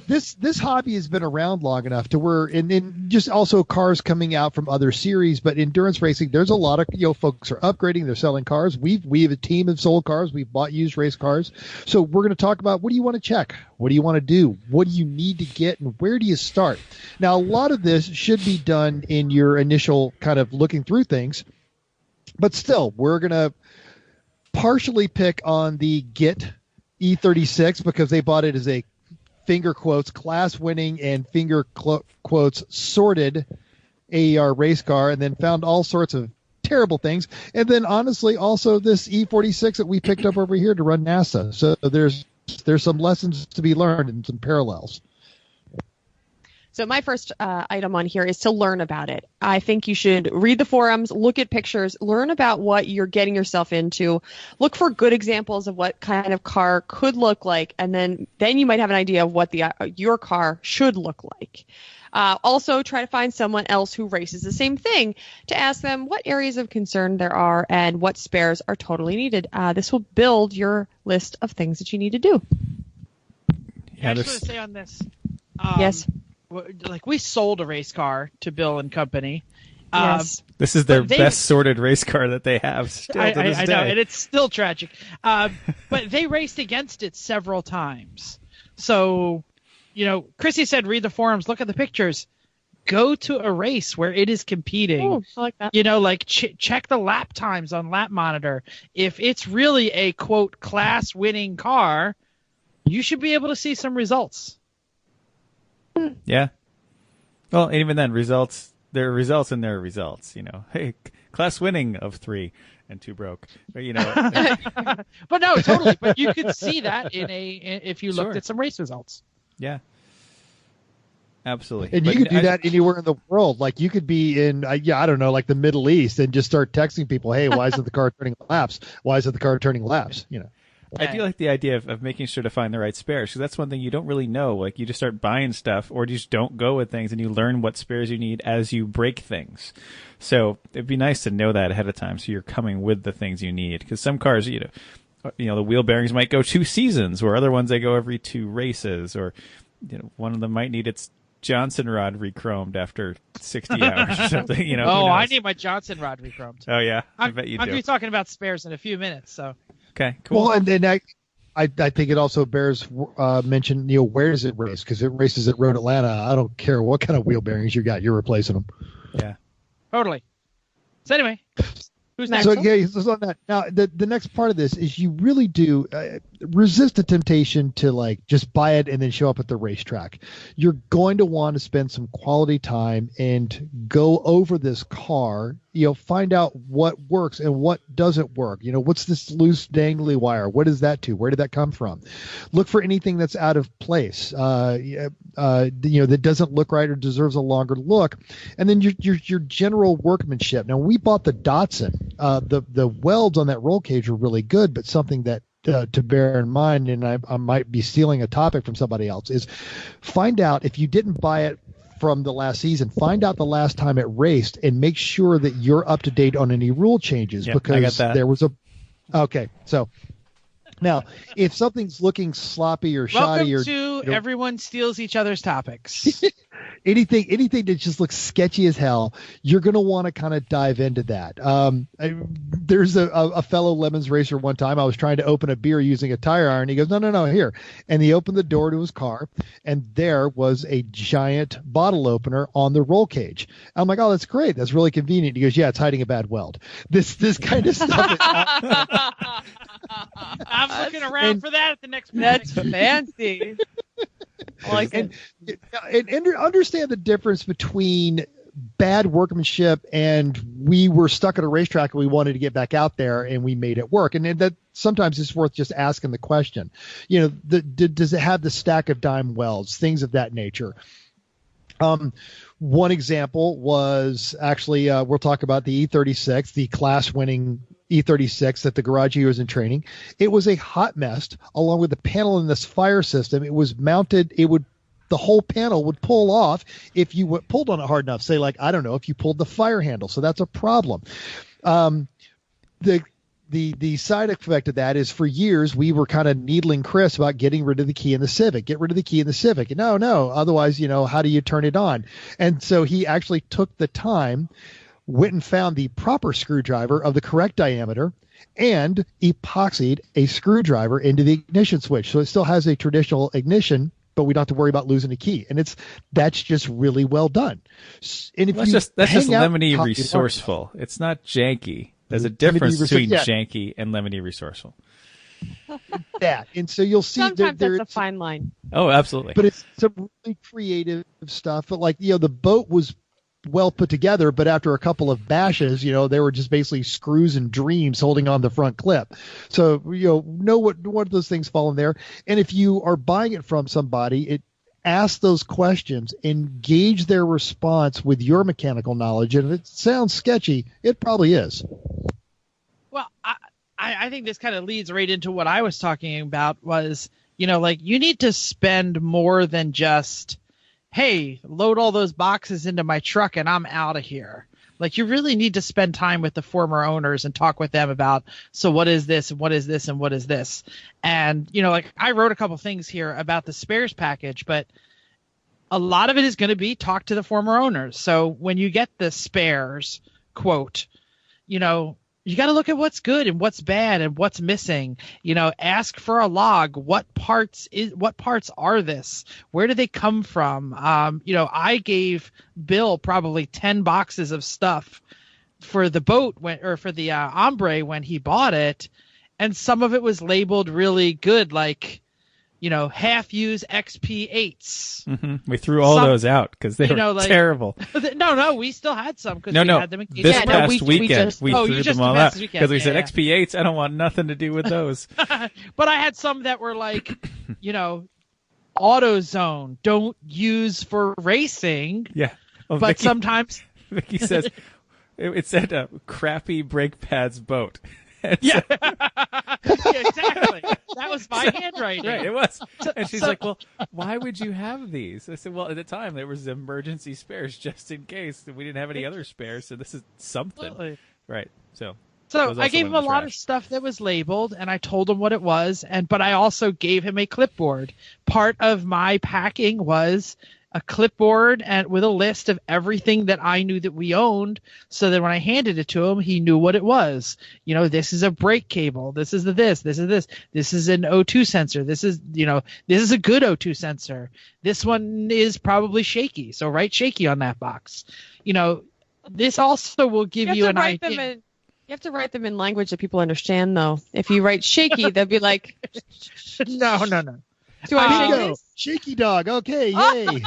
This hobby has been around long enough to where, and just also cars coming out from other series, but endurance racing, there's a lot of folks are upgrading, they're selling cars. We have a team of sold cars, we've bought used race cars. So we're going to talk about, what do you want to check? What do you want to do? What do you need to get, and where do you start? Now, a lot of this should be done in your initial kind of looking through things, but still, we're going to partially pick on the Git E36 because they bought it as a finger quotes class winning and finger quotes sorted AER race car, and then found all sorts of terrible things. And then honestly, also this E46 that we picked up over here to run NASA. So there's some lessons to be learned and some parallels. So my first item on here is to learn about it. I think you should read the forums, look at pictures, learn about what you're getting yourself into, look for good examples of what kind of car could look like, and then you might have an idea of what your car should look like. Also, try to find someone else who races the same thing to ask them what areas of concern there are and what spares are totally needed. This will build your list of things that you need to do. Yeah, I just want to say on this. Yes. Like, we sold a race car to Bill and company. Yes. this is their But they- best sorted race car that they have still to this I day. know, and it's still tragic. But they raced against it several times. So, Chrissy said, read the forums, look at the pictures. Go to a race where it is competing. Ooh, I like that. Check the lap times on Lap Monitor. If it's really a, quote, class-winning car, you should be able to see some results. Yeah. Well, and even then, results, there are results and there are results. Hey, class winning of 3 and 2 broke. But, But no, totally. But you could see that if you looked Sure. at some race results. yeah. Absolutely. And But you could do I- that anywhere in the world. Like you could be in, I don't know, like the Middle East, and just start texting people, hey, why isn't the car turning laps? Why isn't the car turning laps? I do like the idea of making sure to find the right spares, because that's one thing you don't really know. Like, you just start buying stuff, or you just don't go with things, and you learn what spares you need as you break things. So it'd be nice to know that ahead of time, so you're coming with the things you need. Because some cars, the wheel bearings might go 2 seasons, where other ones they go every 2 races, or one of them might need its Johnson rod re-chromed after 60 hours or something. Who I knows? need my Johnson rod re-chromed. Oh yeah, I I'm bet you going to do. be talking about spares in a few minutes. So Okay, cool. Well, and then I think it also bears mention, where does it race? Because it races at Road Atlanta. I don't care what kind of wheel bearings you got, you're replacing them. Yeah. totally. So anyway, who's next? So yeah, so on that. Now the next part of this is you really do resist the temptation to just buy it and then show up at the racetrack. You're going to want to spend some quality time and go over this car. Find out what works and what doesn't work. What's this loose dangly wire? What is that to? Where did that come from? Look for anything that's out of place. That doesn't look right or deserves a longer look. And then your general workmanship. Now, we bought the Datsun. The welds on that roll cage are really good, but something that to bear in mind, and I might be stealing a topic from somebody else, is find out if you didn't buy it from the last season, find out the last time it raced and make sure that you're up to date on any rule changes. Yep, I got because that. there was a okay. So Now, if something's looking sloppy or shoddy Welcome to Everyone Steals Each Other's Topics. anything that just looks sketchy as hell, you're going to want to kind of dive into that. There's a fellow Lemons racer one time. I was trying to open a beer using a tire iron. He goes, no, here. And he opened the door to his car, and there was a giant bottle opener on the roll cage. I'm like, oh, that's great. That's really convenient. He goes, yeah, it's hiding a bad weld. This kind of stuff is I'm looking around for that at the next That's fancy. I like it. And understand the difference between bad workmanship and we were stuck at a racetrack and we wanted to get back out there and we made it work. And that sometimes it's worth just asking the question, does it have the stack of dime welds, things of that nature? One example was actually, we'll talk about the E36, the class winning E36 that the garage was in training. It was a hot mess along with the panel in this fire system. It was mounted. The whole panel would pull off if you pulled on it hard enough. Say, like, I don't know, if you pulled the fire handle. So that's a problem. The side effect of that is for years we were kind of needling Chris about getting rid of the key in the Civic. Get rid of the key in the Civic. And no. Otherwise, how do you turn it on? And so he actually took the time, went and found the proper screwdriver of the correct diameter, and epoxied a screwdriver into the ignition switch. So it still has a traditional ignition, but we don't have to worry about losing a key. And that's just really well done. And if that's just lemony resourceful. It's not janky. There's a difference between janky and lemony resourceful. That. And so you'll see sometimes that's a fine line. Oh, absolutely. But it's some really creative stuff. But like, the boat was well put together, but after a couple of bashes, they were just basically screws and dreams holding on the front clip. So, know what those things fall in there. And if you are buying it from somebody, ask those questions, engage their response with your mechanical knowledge. And if it sounds sketchy, it probably is. Well, I think this kind of leads right into what I was talking about was, you need to spend more than just, hey, load all those boxes into my truck and I'm out of here. Like, you really need to spend time with the former owners and talk with them about, so what is this and what is this and what is this? And, I wrote a couple things here about the spares package, but a lot of it is going to be talk to the former owners. So when you get the spares quote, you got to look at what's good and what's bad and what's missing. Ask for a log. What parts are this? Where do they come from? I gave Bill probably 10 boxes of stuff for the boat for the Ombre when he bought it, and some of it was labeled really good, like half-use XP8s. Mm-hmm. We threw all those out because they were terrible. No, we still had some because we had them in this past weekend we threw them all out because we said yeah. XP8s. I don't want nothing to do with those. But I had some that were like, AutoZone, don't use for racing. Yeah, but Vicky, sometimes Vicky says it said a crappy brake pads boat. Yeah. Yeah, exactly. That was my handwriting. Right, it was. And she's like, well, why would you have these? I said, well, at the time, there was emergency spares just in case. We didn't have any other spares, so this is something. Absolutely. Right, so I gave him a lot of stuff that was labeled, and I told him what it was, but I also gave him a clipboard. Part of my packing was a clipboard and with a list of everything that I knew that we owned, so that when I handed it to him, he knew what it was. This is a brake cable. This is this is this. This is an O2 sensor. This is a good O2 sensor. This one is probably shaky, so write shaky on that box. This also will give you an idea. You have to write them in language that people understand, though. If you write shaky, they'll be like, no. Do I say this? Shaky dog. Okay, yay.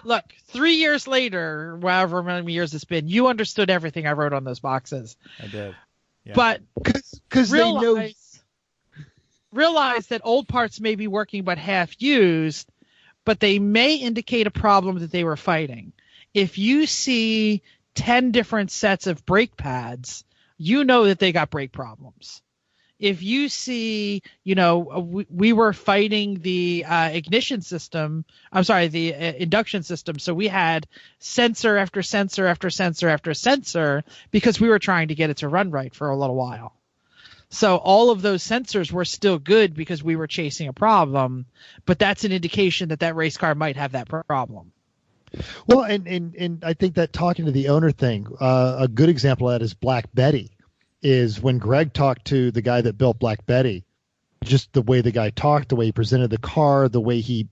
Look, 3 years later, however many years it's been, you understood everything I wrote on those boxes. I did. Yeah. But because they know. Realize that old parts may be working but half used, but they may indicate a problem that they were fighting. If you see 10 different sets of brake pads, you know that they got brake problems. If you see, we were fighting the ignition system. I'm sorry, the induction system. So we had sensor after sensor after sensor after sensor because we were trying to get it to run right for a little while. So all of those sensors were still good because we were chasing a problem, but that's an indication that that race car might have that problem. Well, and I think that talking to the owner thing, a good example of that is Black Betty. Is when Greg talked to the guy that built Black Betty, just the way the guy talked, the way he presented the car, the way he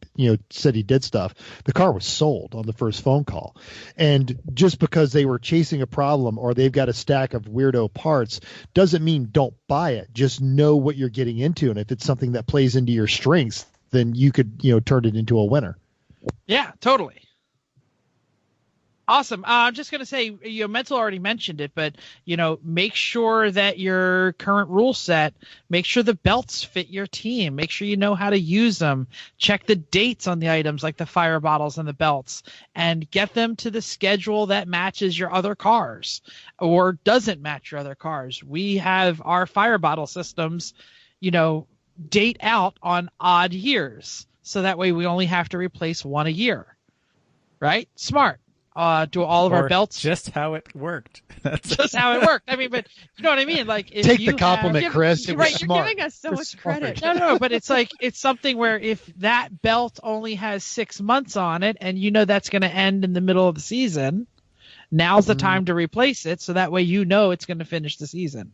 said he did stuff, the car was sold on the first phone call. And just because they were chasing a problem or they've got a stack of weirdo parts doesn't mean don't buy it. Just know what you're getting into, and if it's something that plays into your strengths, then you could turn it into a winner. Yeah, totally. Awesome. I'm just going to say, Mental already mentioned it, but, make sure that your current rule set, make sure the belts fit your team. Make sure you know how to use them. Check the dates on the items like the fire bottles and the belts, and get them to the schedule that matches your other cars or doesn't match your other cars. We have our fire bottle systems, date out on odd years. So that way we only have to replace one a year. Right? Smart. Do all of our belts just how it worked. That's just how it worked. I mean, but you know what I mean? Like, if take the compliment, Chris. You're right. You're giving us so much credit. No, but it's like, it's something where if that belt only has 6 months on it and that's going to end in the middle of the season, now's the time to replace it. So that way, it's going to finish the season.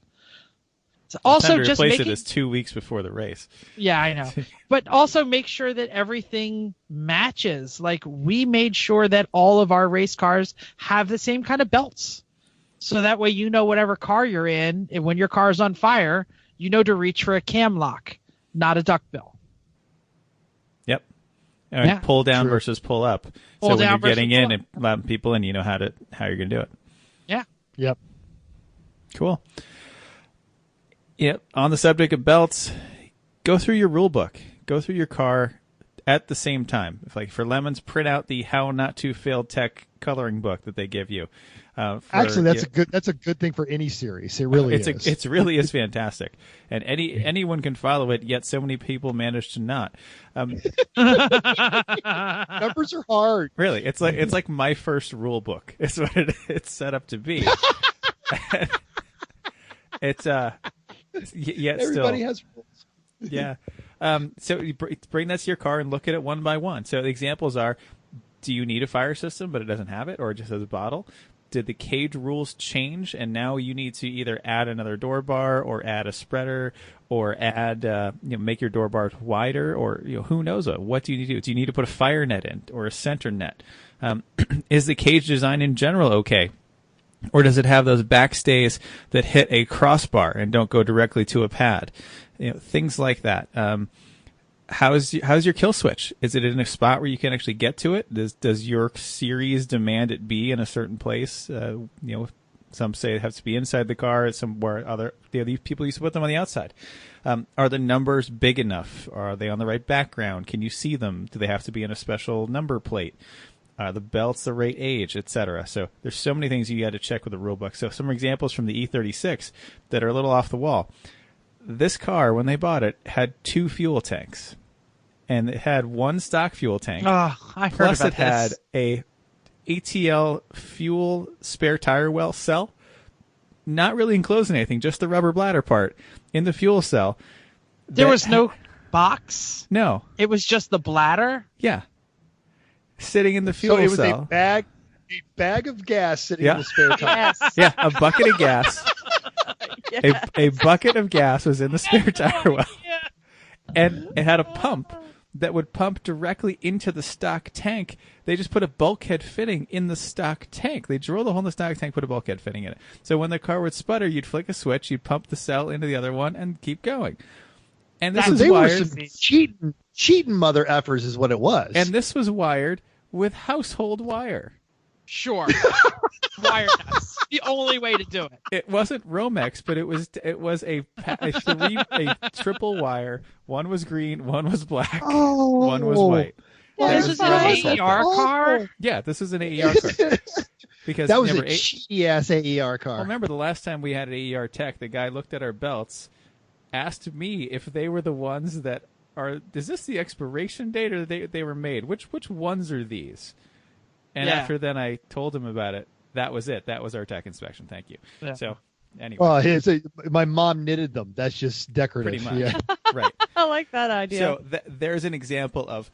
So also just replace it is 2 weeks before the race. Yeah, I know. But also make sure that everything matches. Like, we made sure that all of our race cars have the same kind of belts. So that way whatever car you're in, and when your car is on fire, to reach for a cam lock, not a duckbill. Yep. All right, yeah, pull down versus pull up. Pull so when down you're getting in up. and letting people in, you know how you're going to do it. Yeah. Yep. Cool. Yep. On the subject of belts, go through your rule book. Go through your car at the same time. If, like, for lemons, print out the How Not to Fail Tech coloring book that they give you. Actually, that's a good thing for any series. It really is. It really is fantastic, and anyone can follow it. Yet so many people manage to not. Numbers are hard. Really, it's like my first rule book. It's what it's set up to be. It's yet everybody still, has rules. Yeah. So you bring that to your car and look at it one by one. So the examples are: do you need a fire system but it doesn't have it, or it just has a bottle? Did the cage rules change and now you need to either add another door bar or add a spreader or add make your door bars wider, or who knows what do you need to do? Do you need to put a fire net in or a center net? Is the cage design in general okay? Or does it have those backstays that hit a crossbar and don't go directly to a pad? Things like that. How's your kill switch? Is it in a spot where you can actually get to it? Does your series demand it be in a certain place? Some say it has to be inside the car. Somewhere these people used to put them on the outside. Are the numbers big enough? Are they on the right background? Can you see them? Do they have to be in a special number plate? The belts, the rate age, etc. So there's so many things you got to check with the rule book. So some examples from the E36 that are a little off the wall. This car, when they bought it, had 2 fuel tanks, and it had 1 stock fuel tank. Oh, I heard plus about it had this. a ATL fuel spare tire well cell, not really enclosing anything, just the rubber bladder part in the fuel cell. There was no box? No. It was just the bladder? Yeah. Sitting in the fuel cell. So it was a bag of gas sitting in the spare tire. Yes. Yeah, a bucket of gas. Yes. A bucket of gas was in the spare tire well. Yeah. And it had a pump that would pump directly into the stock tank. They just put a bulkhead fitting in the stock tank. They drilled a hole in the stock tank, put a bulkhead fitting in it. So when the car would sputter, you'd flick a switch, you'd pump the cell into the other one, and keep going. And this was they wired. were some cheating mother effers is what it was. And this was wired with household wire. Sure. Wire nuts. The only way to do it. It wasn't Romex, but it was a triple wire. One was green, one was black, one was white. Well, this is an AER car? Yeah, this is an AER car. Because that was a cheaty ass AER car. Well, remember the last time we had an AER tech, the guy looked at our belts, asked me if they were the ones that are. Is this the expiration date or they were made? Which ones are these? And after then I told him about it. That was it. That was our tech inspection. Thank you. Yeah. So Anyway, Well, my mom knitted them. That's just decorative. pretty much. Yeah. Right. I like that idea. So there's an example of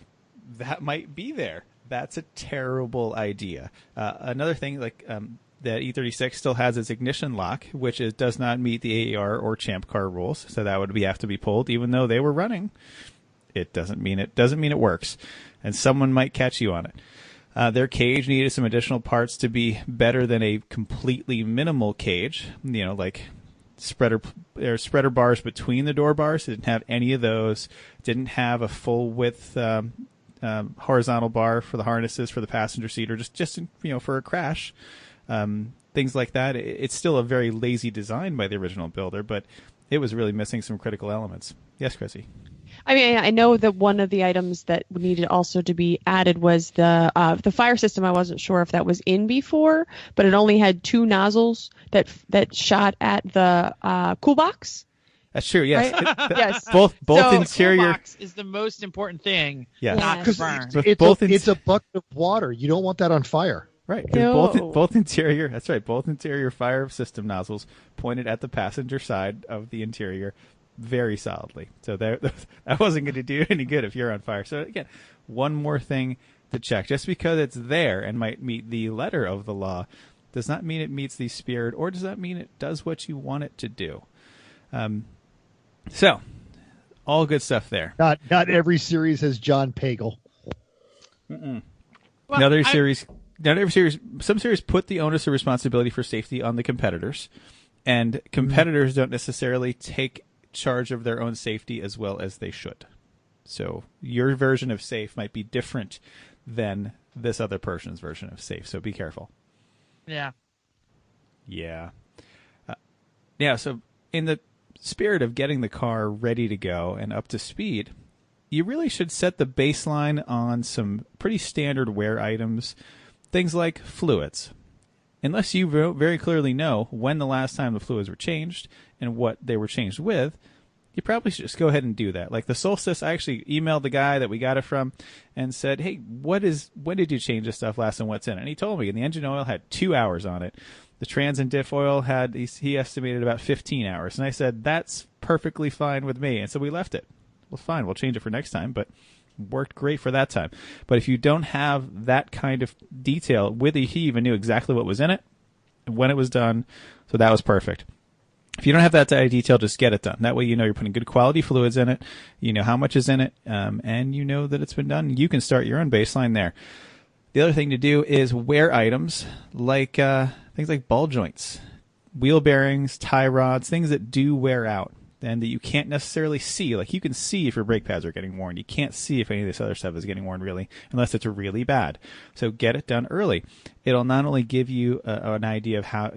that might be there. That's a terrible idea. Another thing, like that E36 still has its ignition lock, which does not meet the AER or Champ Car rules. So that would have to be pulled, even though they were running. It doesn't mean it works, and someone might catch you on it. Their cage needed some additional parts to be better than a completely minimal cage. Like spreader bars between the door bars. It didn't have any of those. Didn't have a full width horizontal bar for the harnesses for the passenger seat, or just for a crash. Things like that. It's still a very lazy design by the original builder, but it was really missing some critical elements. Yes, Chrissy. I mean, I know that one of the items that needed also to be added was the fire system. I wasn't sure if that was in before, but it only had 2 nozzles that shot at the cool box. That's true. Yes. Right? Yes. Both So, interior. The cool box is the most important thing. Yeah. Not Yes. burn. It's a bucket of water. You don't want that on fire. Right. No. Both interior. That's right. Both interior fire system nozzles pointed at the passenger side of the interior very solidly. So that wasn't going to do any good if you're on fire. So again, one more thing to check. Just because it's there and might meet the letter of the law does not mean it meets the spirit, or does not mean it does what you want it to do. So all good stuff there. Not every series has John Pagel. Well, Some series put the onus of responsibility for safety on the competitors, and competitors don't necessarily take charge of their own safety as well as they should. So your version of safe might be different than this other person's version of safe. So be careful. Yeah. Yeah. So in the spirit of getting the car ready to go and up to speed, you really should set the baseline on some pretty standard wear items, things like fluids. Unless you very clearly know when the last time the fluids were changed and what they were changed with, you probably should just go ahead and do that. Like the Solstice, I actually emailed the guy that we got it from and said, hey, when did you change this stuff last and what's in it? And he told me, and the engine oil had 2 hours on it. The trans and diff oil he estimated about 15 hours. And I said, that's perfectly fine with me. And so we left it. Well, fine, we'll change it for next time, but worked great for that time. But if you don't have that kind of detail with it, he even knew exactly what was in it, when it was done, so that was perfect. If you don't have that detail, just get it done. That way you know you're putting good quality fluids in it, you know how much is in it, and you know that it's been done. You can start your own baseline there. The other thing to do is wear items like things like ball joints, wheel bearings, tie rods, things that do wear out and that you can't necessarily see. Like you can see if your brake pads are getting worn. You can't see if any of this other stuff is getting worn really, unless it's really bad. So get it done early. It'll not only give you an idea of how,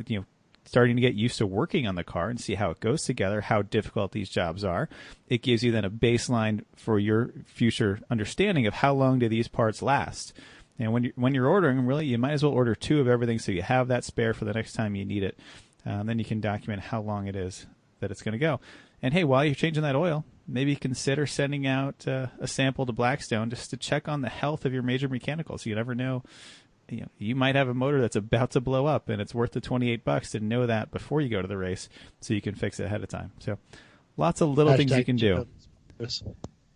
starting to get used to working on the car and see how it goes together, how difficult these jobs are. It gives you then a baseline for your future understanding of how long do these parts last. And when you're ordering them, really, you might as well order 2 of everything so you have that spare for the next time you need it. Then you can document how long it is that it's going to go. And hey, while you're changing that oil, maybe consider sending out a sample to Blackstone just to check on the health of your major mechanicals. You never know. You might have a motor that's about to blow up, and it's worth the $28 to know that before you go to the race, so you can fix it ahead of time. So, lots of little things you can do.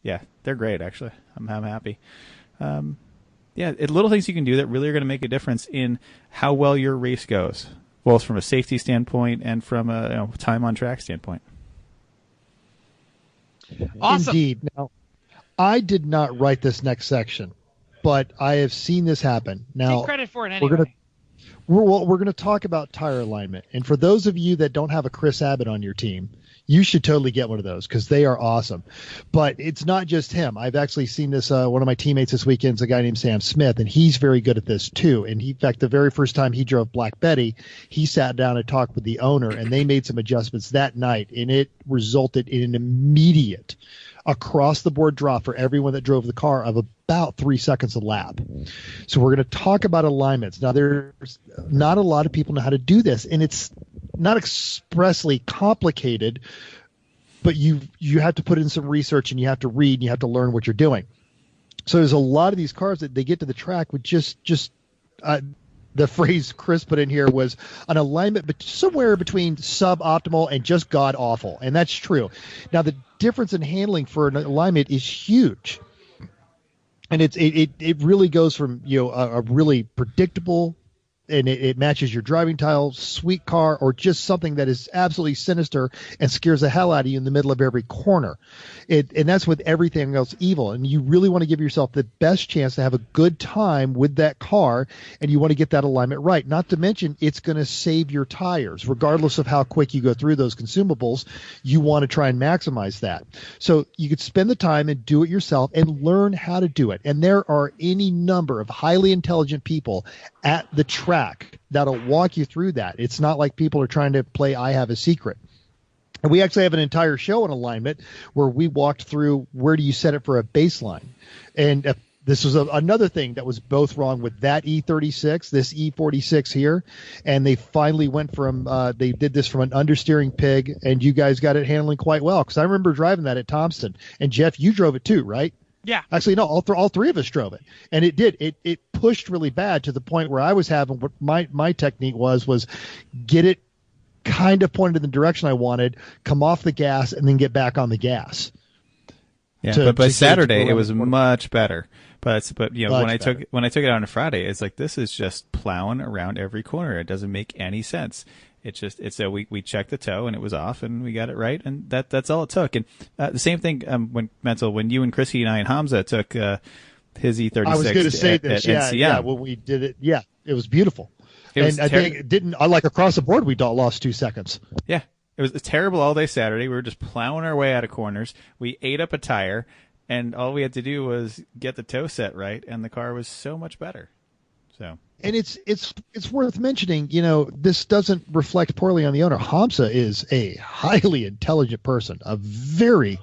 Yeah, they're great. Actually, I'm happy. Little things you can do that really are going to make a difference in how well your race goes, both from a safety standpoint and from a time on track standpoint. Awesome. Indeed. Now, I did not write this next section, but I have seen this happen. Now, take credit for it anyway. We're going to talk about tire alignment. And for those of you that don't have a Chris Abbott on your team, you should totally get one of those because they are awesome. But it's not just him. I've actually seen this. One of my teammates this weekend is a guy named Sam Smith, and he's very good at this too. And in fact, the very first time he drove Black Betty, he sat down and talked with the owner, and they made some adjustments that night, and it resulted in an immediate across-the-board drop for everyone that drove the car of about 3 seconds a lap. So we're going to talk about alignments. Now, there's not a lot of people know how to do this, and it's not expressly complicated, but you have to put in some research, and you have to read, and you have to learn what you're doing. So there's a lot of these cars that they get to the track with just the phrase Chris put in here was an alignment somewhere between suboptimal and just god awful, and that's true. Now the difference in handling for an alignment is huge, and it really goes from a really predictable, and it matches your driving style, sweet car, or just something that is absolutely sinister and scares the hell out of you in the middle of every corner. And that's with everything else evil. And you really want to give yourself the best chance to have a good time with that car, and you want to get that alignment right. Not to mention, it's going to save your tires. Regardless of how quick you go through those consumables, you want to try and maximize that. So you could spend the time and do it yourself and learn how to do it. And there are any number of highly intelligent people at the track that'll walk you through that. It's not like people are trying to play I have a secret. And we actually have an entire show on alignment where we walked through where do you set it for a baseline. And this was another thing that was both wrong with that E36, this E46 here. And they finally went from, they did this from an understeering pig, and you guys got it handling quite well. Because I remember driving that at Thompson. And Jeff, you drove it too, right? Yeah. Actually, no, all three of us drove it. And it did. It pushed really bad to the point where I was having what my technique was get it kind of pointed in the direction I wanted, come off the gas, and then get back on the gas. Yeah, but by Saturday it was much better. But when I took it out on Friday, it's like this is just plowing around every corner. It doesn't make any sense. It's so we checked the toe and it was off and we got it right, and that's all it took. And the same thing when you and Chrissy and I and Hamza took his E36. I was going to say this. NCM. Yeah, when we did it, it was beautiful. I think it didn't, like across the board, we lost 2 seconds. Yeah, it was terrible all day Saturday. We were just plowing our way out of corners. We ate up a tire, and all we had to do was get the toe set right, and the car was so much better. So. And it's worth mentioning, this doesn't reflect poorly on the owner. Hamza is a highly intelligent person, a very,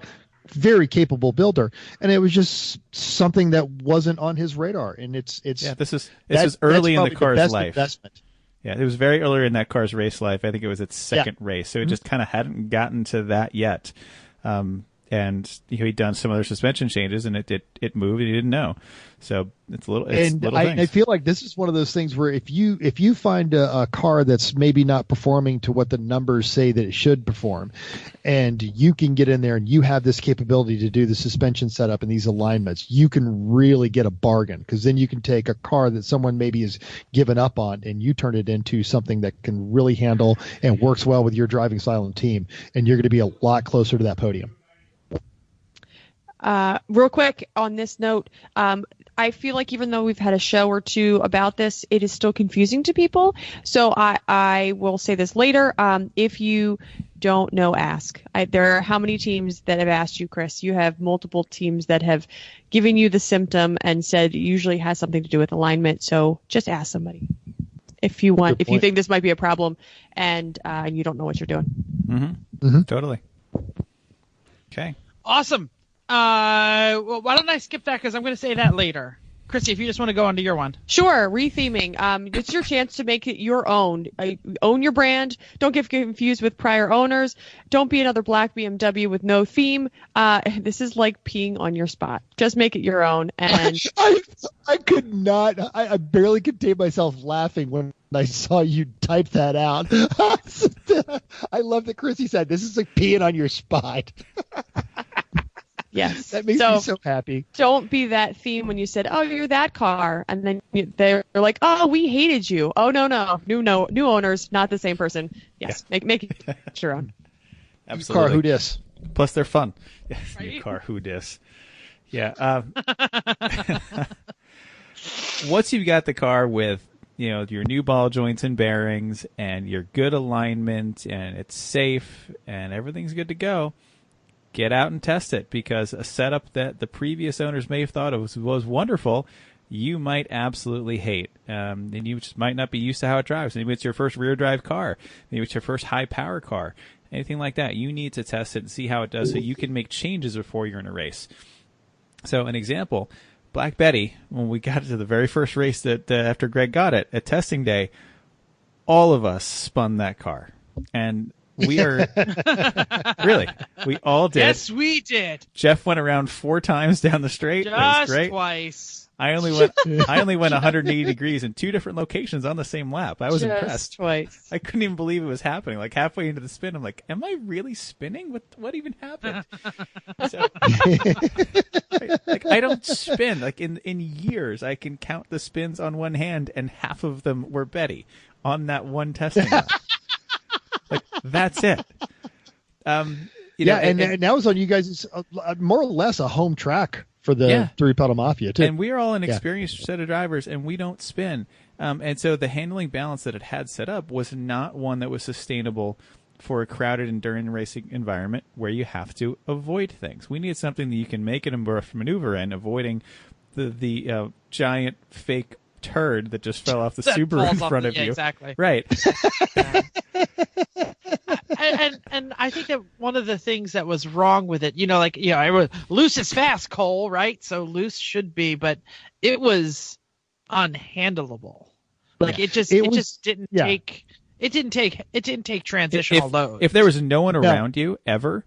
very capable builder, and it was just something that wasn't on his radar. And this is early in the car's life. Investment. Yeah, it was very early in that car's race life. I think it was its second race, so it just kind of hadn't gotten to that yet. And he'd done some other suspension changes, and it moved, and he didn't know. So it's little things. I feel like this is one of those things where if you find a car that's maybe not performing to what the numbers say that it should perform, and you can get in there and you have this capability to do the suspension setup and these alignments, you can really get a bargain, because then you can take a car that someone maybe has given up on and you turn it into something that can really handle and works well with your driving style and team, and you're going to be a lot closer to that podium. Real quick on this note, I feel like even though we've had a show or two about this, it is still confusing to people. So I will say this later. If you don't know, ask. There are how many teams that have asked you, Chris? You have multiple teams that have given you the symptom and said it usually has something to do with alignment. So just ask somebody if you want, if you think this might be a problem and you don't know what you're doing. Mm-hmm. Mm-hmm. Totally. Okay. Awesome. Well, why don't I skip that, because I'm going to say that later. Chrissy, if you just want to go on to your one. Sure, retheming. It's your chance to make it your own. Own your brand. Don't get confused with prior owners. Don't be another black BMW with no theme. This is like peeing on your spot. Just make it your own. And I could not. I barely contain myself laughing when I saw you type that out. I love that Chrissy said this is like peeing on your spot. Yes. That makes me so happy. Don't be that theme when you said, oh, you're that car. And then they're like, oh, we hated you. Oh, no. New owners, not the same person. Yes. Yeah. Make it your own. Absolutely. Car who dis. Plus they're fun. Yes, right? New car who dis. Yeah. Once you've got the car with, your new ball joints and bearings and your good alignment and it's safe and everything's good to go, get out and test it, because a setup that the previous owners may have thought was wonderful, you might absolutely hate. And you just might not be used to how it drives. Maybe it's your first rear drive car. Maybe it's your first high power car. Anything like that. You need to test it and see how it does so you can make changes before you're in a race. So an example, Black Betty, when we got to the very first race that after Greg got it, at testing day, all of us spun that car. And we are really, we all did. Yes, we did. Jeff went around 4 times down the straight. Just that was great. Twice. I only went 180 degrees in 2 different locations on the same lap. I was Just impressed. Twice. I couldn't even believe it was happening. Like halfway into the spin, I'm like, "Am I really spinning? What even happened?" So, I don't spin. Like in years, I can count the spins on one hand, and half of them were Betty on that one testing lap. Like that's it. And that was on you guys. More or less a home track for the 3-pedal Mafia too. And we are all an experienced set of drivers, and we don't spin. And so the handling balance that it had set up was not one that was sustainable for a crowded endurance racing environment where you have to avoid things. We need something that you can make an maneuver in, avoiding the giant fake turd that just fell off the Subaru in front of you. Exactly. Right. and I think that one of the things that was wrong with it, loose is fast, Cole, right? So loose should be, but it was unhandleable. Like it just didn't take transitional load. If there was no one around you ever,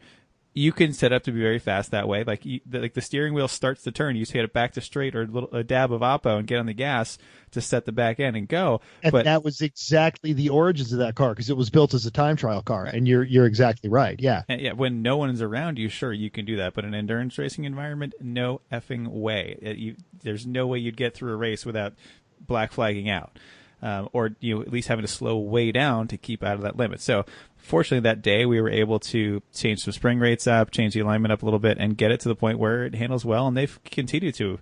you can set up to be very fast that way. Like the steering wheel starts to turn, you just hit it back to straight or a dab of oppo and get on the gas to set the back end and go. And that was exactly the origins of that car because it was built as a time trial car. And you're exactly right. Yeah. And when no one is around you, sure, you can do that. But in an endurance racing environment, no effing way. There's no way you'd get through a race without black flagging out. Or at least having to slow way down to keep out of that limit. So fortunately that day we were able to change some spring rates up, change the alignment up a little bit, and get it to the point where it handles well. And they've continued to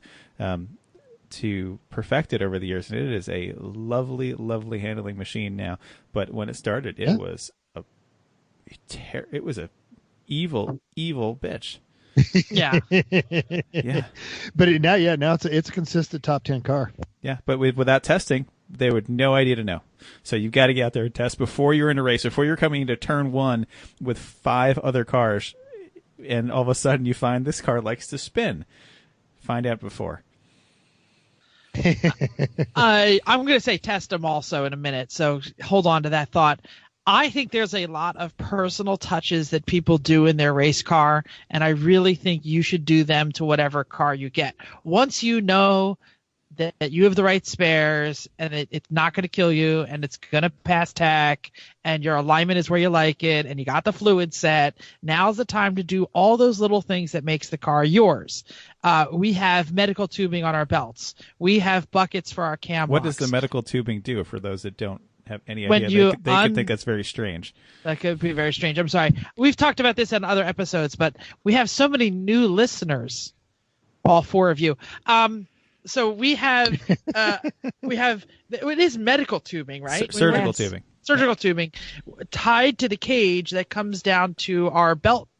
perfect it over the years. And it is a lovely, lovely handling machine now. But when it started, it was a evil, evil bitch. Yeah. Yeah. But now it's a consistent top 10 car. Yeah, but without testing, they would no idea to know. So you've got to get out there and test before you're in a race, before you're coming into turn 1 with 5 other cars, and all of a sudden you find this car likes to spin. Find out before. I'm going to say test them also in a minute, so hold on to that thought. I think there's a lot of personal touches that people do in their race car, and I really think you should do them to whatever car you get. Once you know that you have the right spares and it's not going to kill you and it's going to pass tack and your alignment is where you like it and you got the fluid set, now's the time to do all those little things that makes the car yours. We have medical tubing on our belts. We have buckets for our cam What box. does the medical tubing do for those that don't have any idea? They could think that's very strange. That could be very strange. I'm sorry. We've talked about this in other episodes, but we have so many new listeners, all 4 of you. So we have it is medical tubing, right? Surgical tubing. Surgical tubing tied to the cage that comes down to our belts.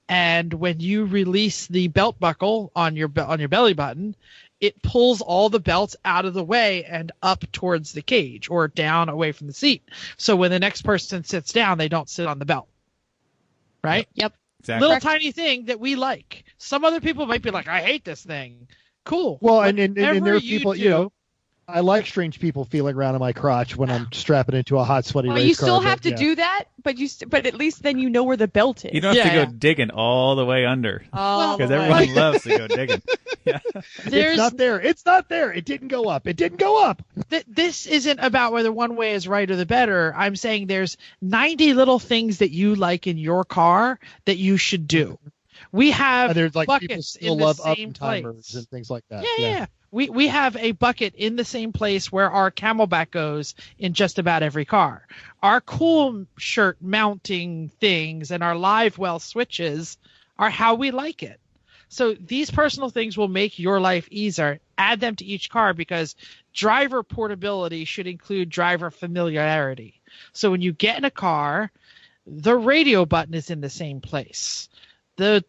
And when you release the belt buckle on your belly button, it pulls all the belts out of the way and up towards the cage or down away from the seat. So when the next person sits down, they don't sit on the belt. Right? Yep. Exactly. Little tiny thing that we like. Some other people might be like, I hate this thing. Cool. Well, and there are people, do, I like strange people feeling around in my crotch when I'm strapping into a hot, sweaty race car. You still have to do that, but at least then you know where the belt is. You don't have to go digging all the way under. Because everyone loves to go digging. Yeah. It's not there. It's not there. It didn't go up. It didn't go up. This isn't about whether one way is right or the better. I'm saying there's 90 little things that you like in your car that you should do. We have there's like buckets people still in the love same up timers place. and things like that. Yeah. We have a bucket in the same place where our Camelback goes in just about every car. Our cool shirt mounting things and our live well switches are how we like it. So these personal things will make your life easier. Add them to each car because driver portability should include driver familiarity. So when you get in a car, the radio button is in the same place. The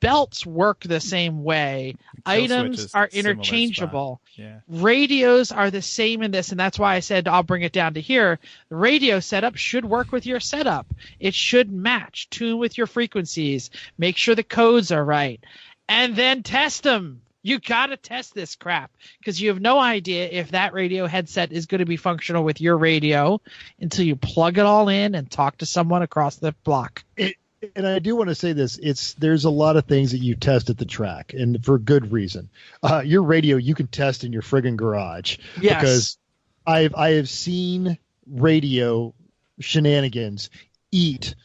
belts work the same way. Items are interchangeable. Yeah. Radios are the same in this, and that's why I said I'll bring it down to here. The radio setup should work with your setup. It should match, tune with your frequencies, make sure the codes are right, and then test them. You got to test this crap because you have no idea if that radio headset is going to be functional with your radio until you plug it all in and talk to someone across the block. and I do want to say this. There's a lot of things that you test at the track, and for good reason. Your radio you can test in your friggin' garage. Yes. Because I have seen radio shenanigans eat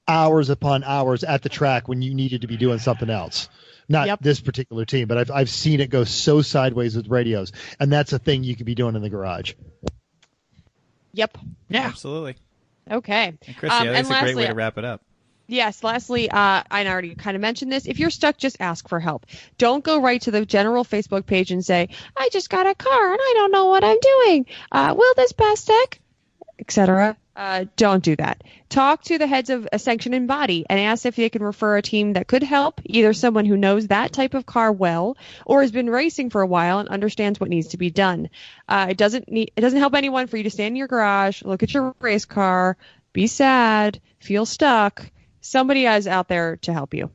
hours upon hours at the track when you needed to be doing something else. Not this particular team, but I've seen it go so sideways with radios, and that's a thing you could be doing in the garage. Yep. Yeah. Absolutely. Okay. And Chrissy, I think it's a great way to wrap it up. Yes. Lastly, I already kind of mentioned this. If you're stuck, just ask for help. Don't go right to the general Facebook page and say, I just got a car and I don't know what I'm doing. Will this pass tech? Etc. Don't do that. Talk to the heads of a sanctioning body and ask if they can refer a team that could help, either someone who knows that type of car well or has been racing for a while and understands what needs to be done. It doesn't help anyone for you to stand in your garage, look at your race car, be sad, feel stuck. Somebody is out there to help you.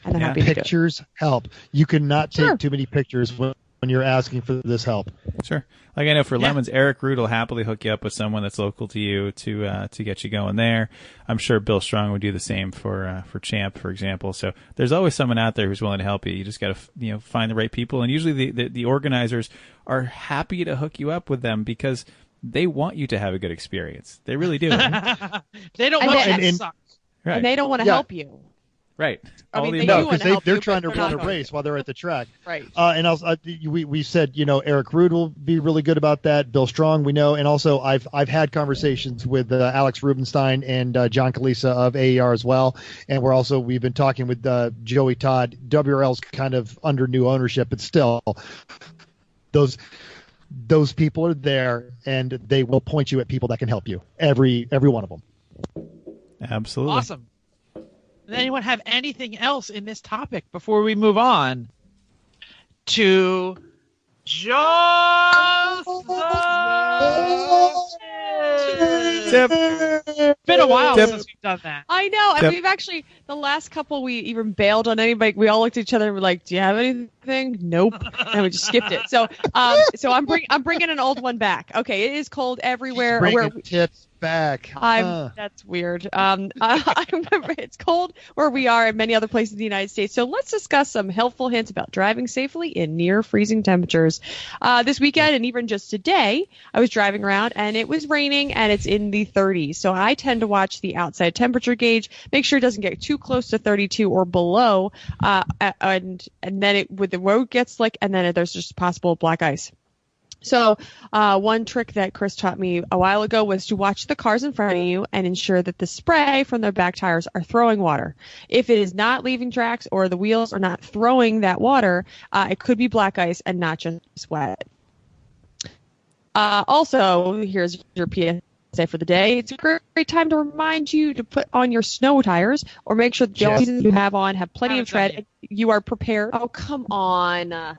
And happy to do it. Pictures help. You cannot take too many pictures when you're asking for this help. Sure. Like I know for lemons, Eric Root will happily hook you up with someone that's local to you to get you going there. I'm sure Bill Strong would do the same for Champ, for example. So there's always someone out there who's willing to help you. You just got to find the right people, and usually the organizers are happy to hook you up with them because they want you to have a good experience. They really do. They don't want you to suck. Right. And they don't want to help you. Right. Because they're trying to run a race while they're at the track. Right. And we said, Eric Root will be really good about that. Bill Strong, we know. And also I've had conversations with Alex Rubenstein and John Kalisa of AER as well. And we've been talking with Joey Todd. WRL's kind of under new ownership, but still those people are there and they will point you at people that can help you. Every one of them. Absolutely. Awesome. Does anyone have anything else in this topic before we move on to just Tip. It's been a while since we've done that. I know, and we've actually the last couple we even bailed on anybody. We all looked at each other and were like, "Do you have anything?" Nope, and we just skipped it. So, I'm bringing an old one back. Okay, it is cold everywhere. Bringing tips back. That's weird. I remember it's cold where we are and many other places in the United States. So let's discuss some helpful hints about driving safely in near freezing temperatures. This weekend and even just today, I was driving around and it was raining and it's in the 30s. So I tend to watch the outside temperature gauge, make sure it doesn't get too close to 32 or below, and then the road gets slick and then there's just possible black ice. So one trick that Chris taught me a while ago was to watch the cars in front of you and ensure that the spray from their back tires are throwing water. If it is not leaving tracks or the wheels are not throwing that water, it could be black ice and not just wet. Also, here's your PSA for the day. It's a great time to remind you to put on your snow tires or make sure that the seasons you have on have plenty of tread. And you are prepared. Oh, come on.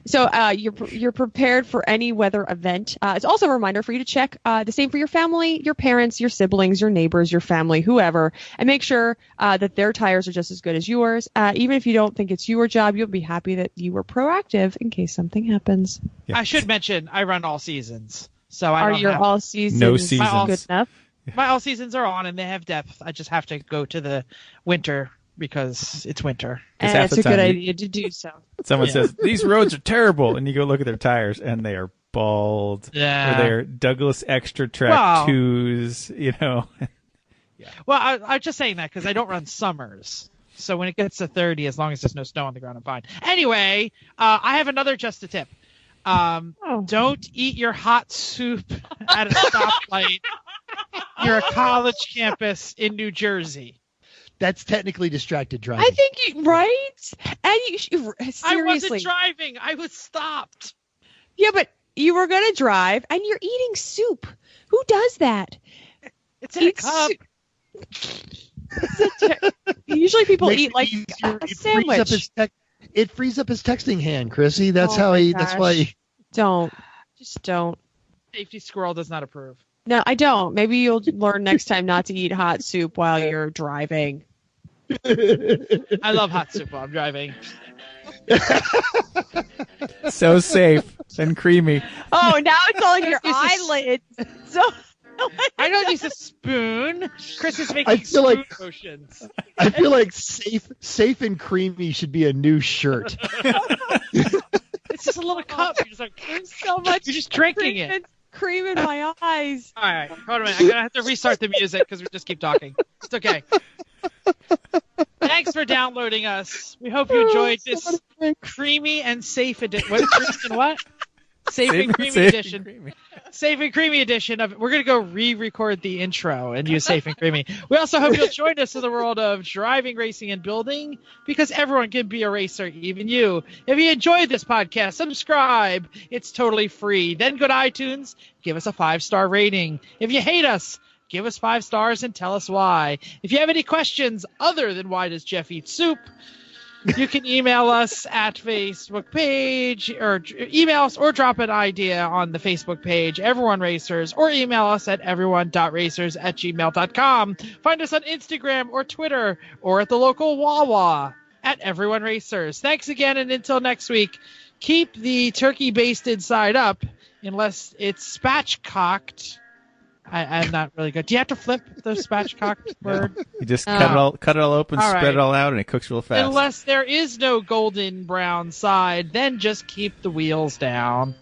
So you're prepared for any weather event. It's also a reminder for you to check the same for your family, your parents, your siblings, your neighbors, your family, whoever, and make sure that their tires are just as good as yours. Even if you don't think it's your job, you'll be happy that you were proactive in case something happens. Yeah. I should mention I run all seasons. So I are don't your have, all seasons no seasons good enough? My all seasons are on and they have depth. I just have to go to the winter because it's winter. And it's a good idea to do so. Someone says, these roads are terrible. And you go look at their tires and they are bald. Yeah. Or they're Douglas Extra Track 2s, Yeah. Well, I'm just saying that because I don't run summers. So when it gets to 30, as long as there's no snow on the ground, I'm fine. Anyway, I have another just a tip. Don't eat your hot soup at a stoplight. You're a college campus in New Jersey. That's technically distracted driving. I think right? And seriously. I wasn't driving. I was stopped. Yeah, but you were going to drive and you're eating soup. Who does that? It's in a cup. Usually people eat like a sandwich. It frees up his texting hand, Chrissy. That's that's why. Just don't. Safety squirrel does not approve. No, I don't. Maybe you'll learn next time not to eat hot soup while you're driving. I love hot soup while I'm driving. So safe and creamy. Oh, now it's all in your eyelids. So I don't use a spoon. Chris is making feel spoon like- motions. I feel like safe and creamy should be a new shirt. It's just a little cup. You're just like, There's so much you're just drinking it. cream in my eyes. All right, hold on a minute. I'm gonna have to restart the music because we just keep talking. It's okay. Thanks for downloading us. We hope you enjoyed this creamy and safe edition. What? Safe and creamy edition. Safe and creamy edition of. We're gonna go re-record the intro and use safe and creamy. We also hope you'll join us in the world of driving, racing, and building, because everyone can be a racer, even you. If you enjoyed this podcast, subscribe. It's totally free. Then go to iTunes, give us a 5-star rating. If you hate us, give us 5 stars and tell us why. If you have any questions other than why does Jeff eat soup, you can email us at Facebook page, or email us or drop an idea on the Facebook page, Everyone Racers, or email us at everyone.racers@gmail.com. Find us on Instagram or Twitter or at the local Wawa at Everyone Racers. Thanks again, and until next week, keep the turkey basted side up unless it's spatchcocked. I'm not really good. Do you have to flip the spatchcocked word? You just cut it all open, All spread right. it all out, and it cooks real fast. Unless there is no golden brown side, then just keep the wheels down.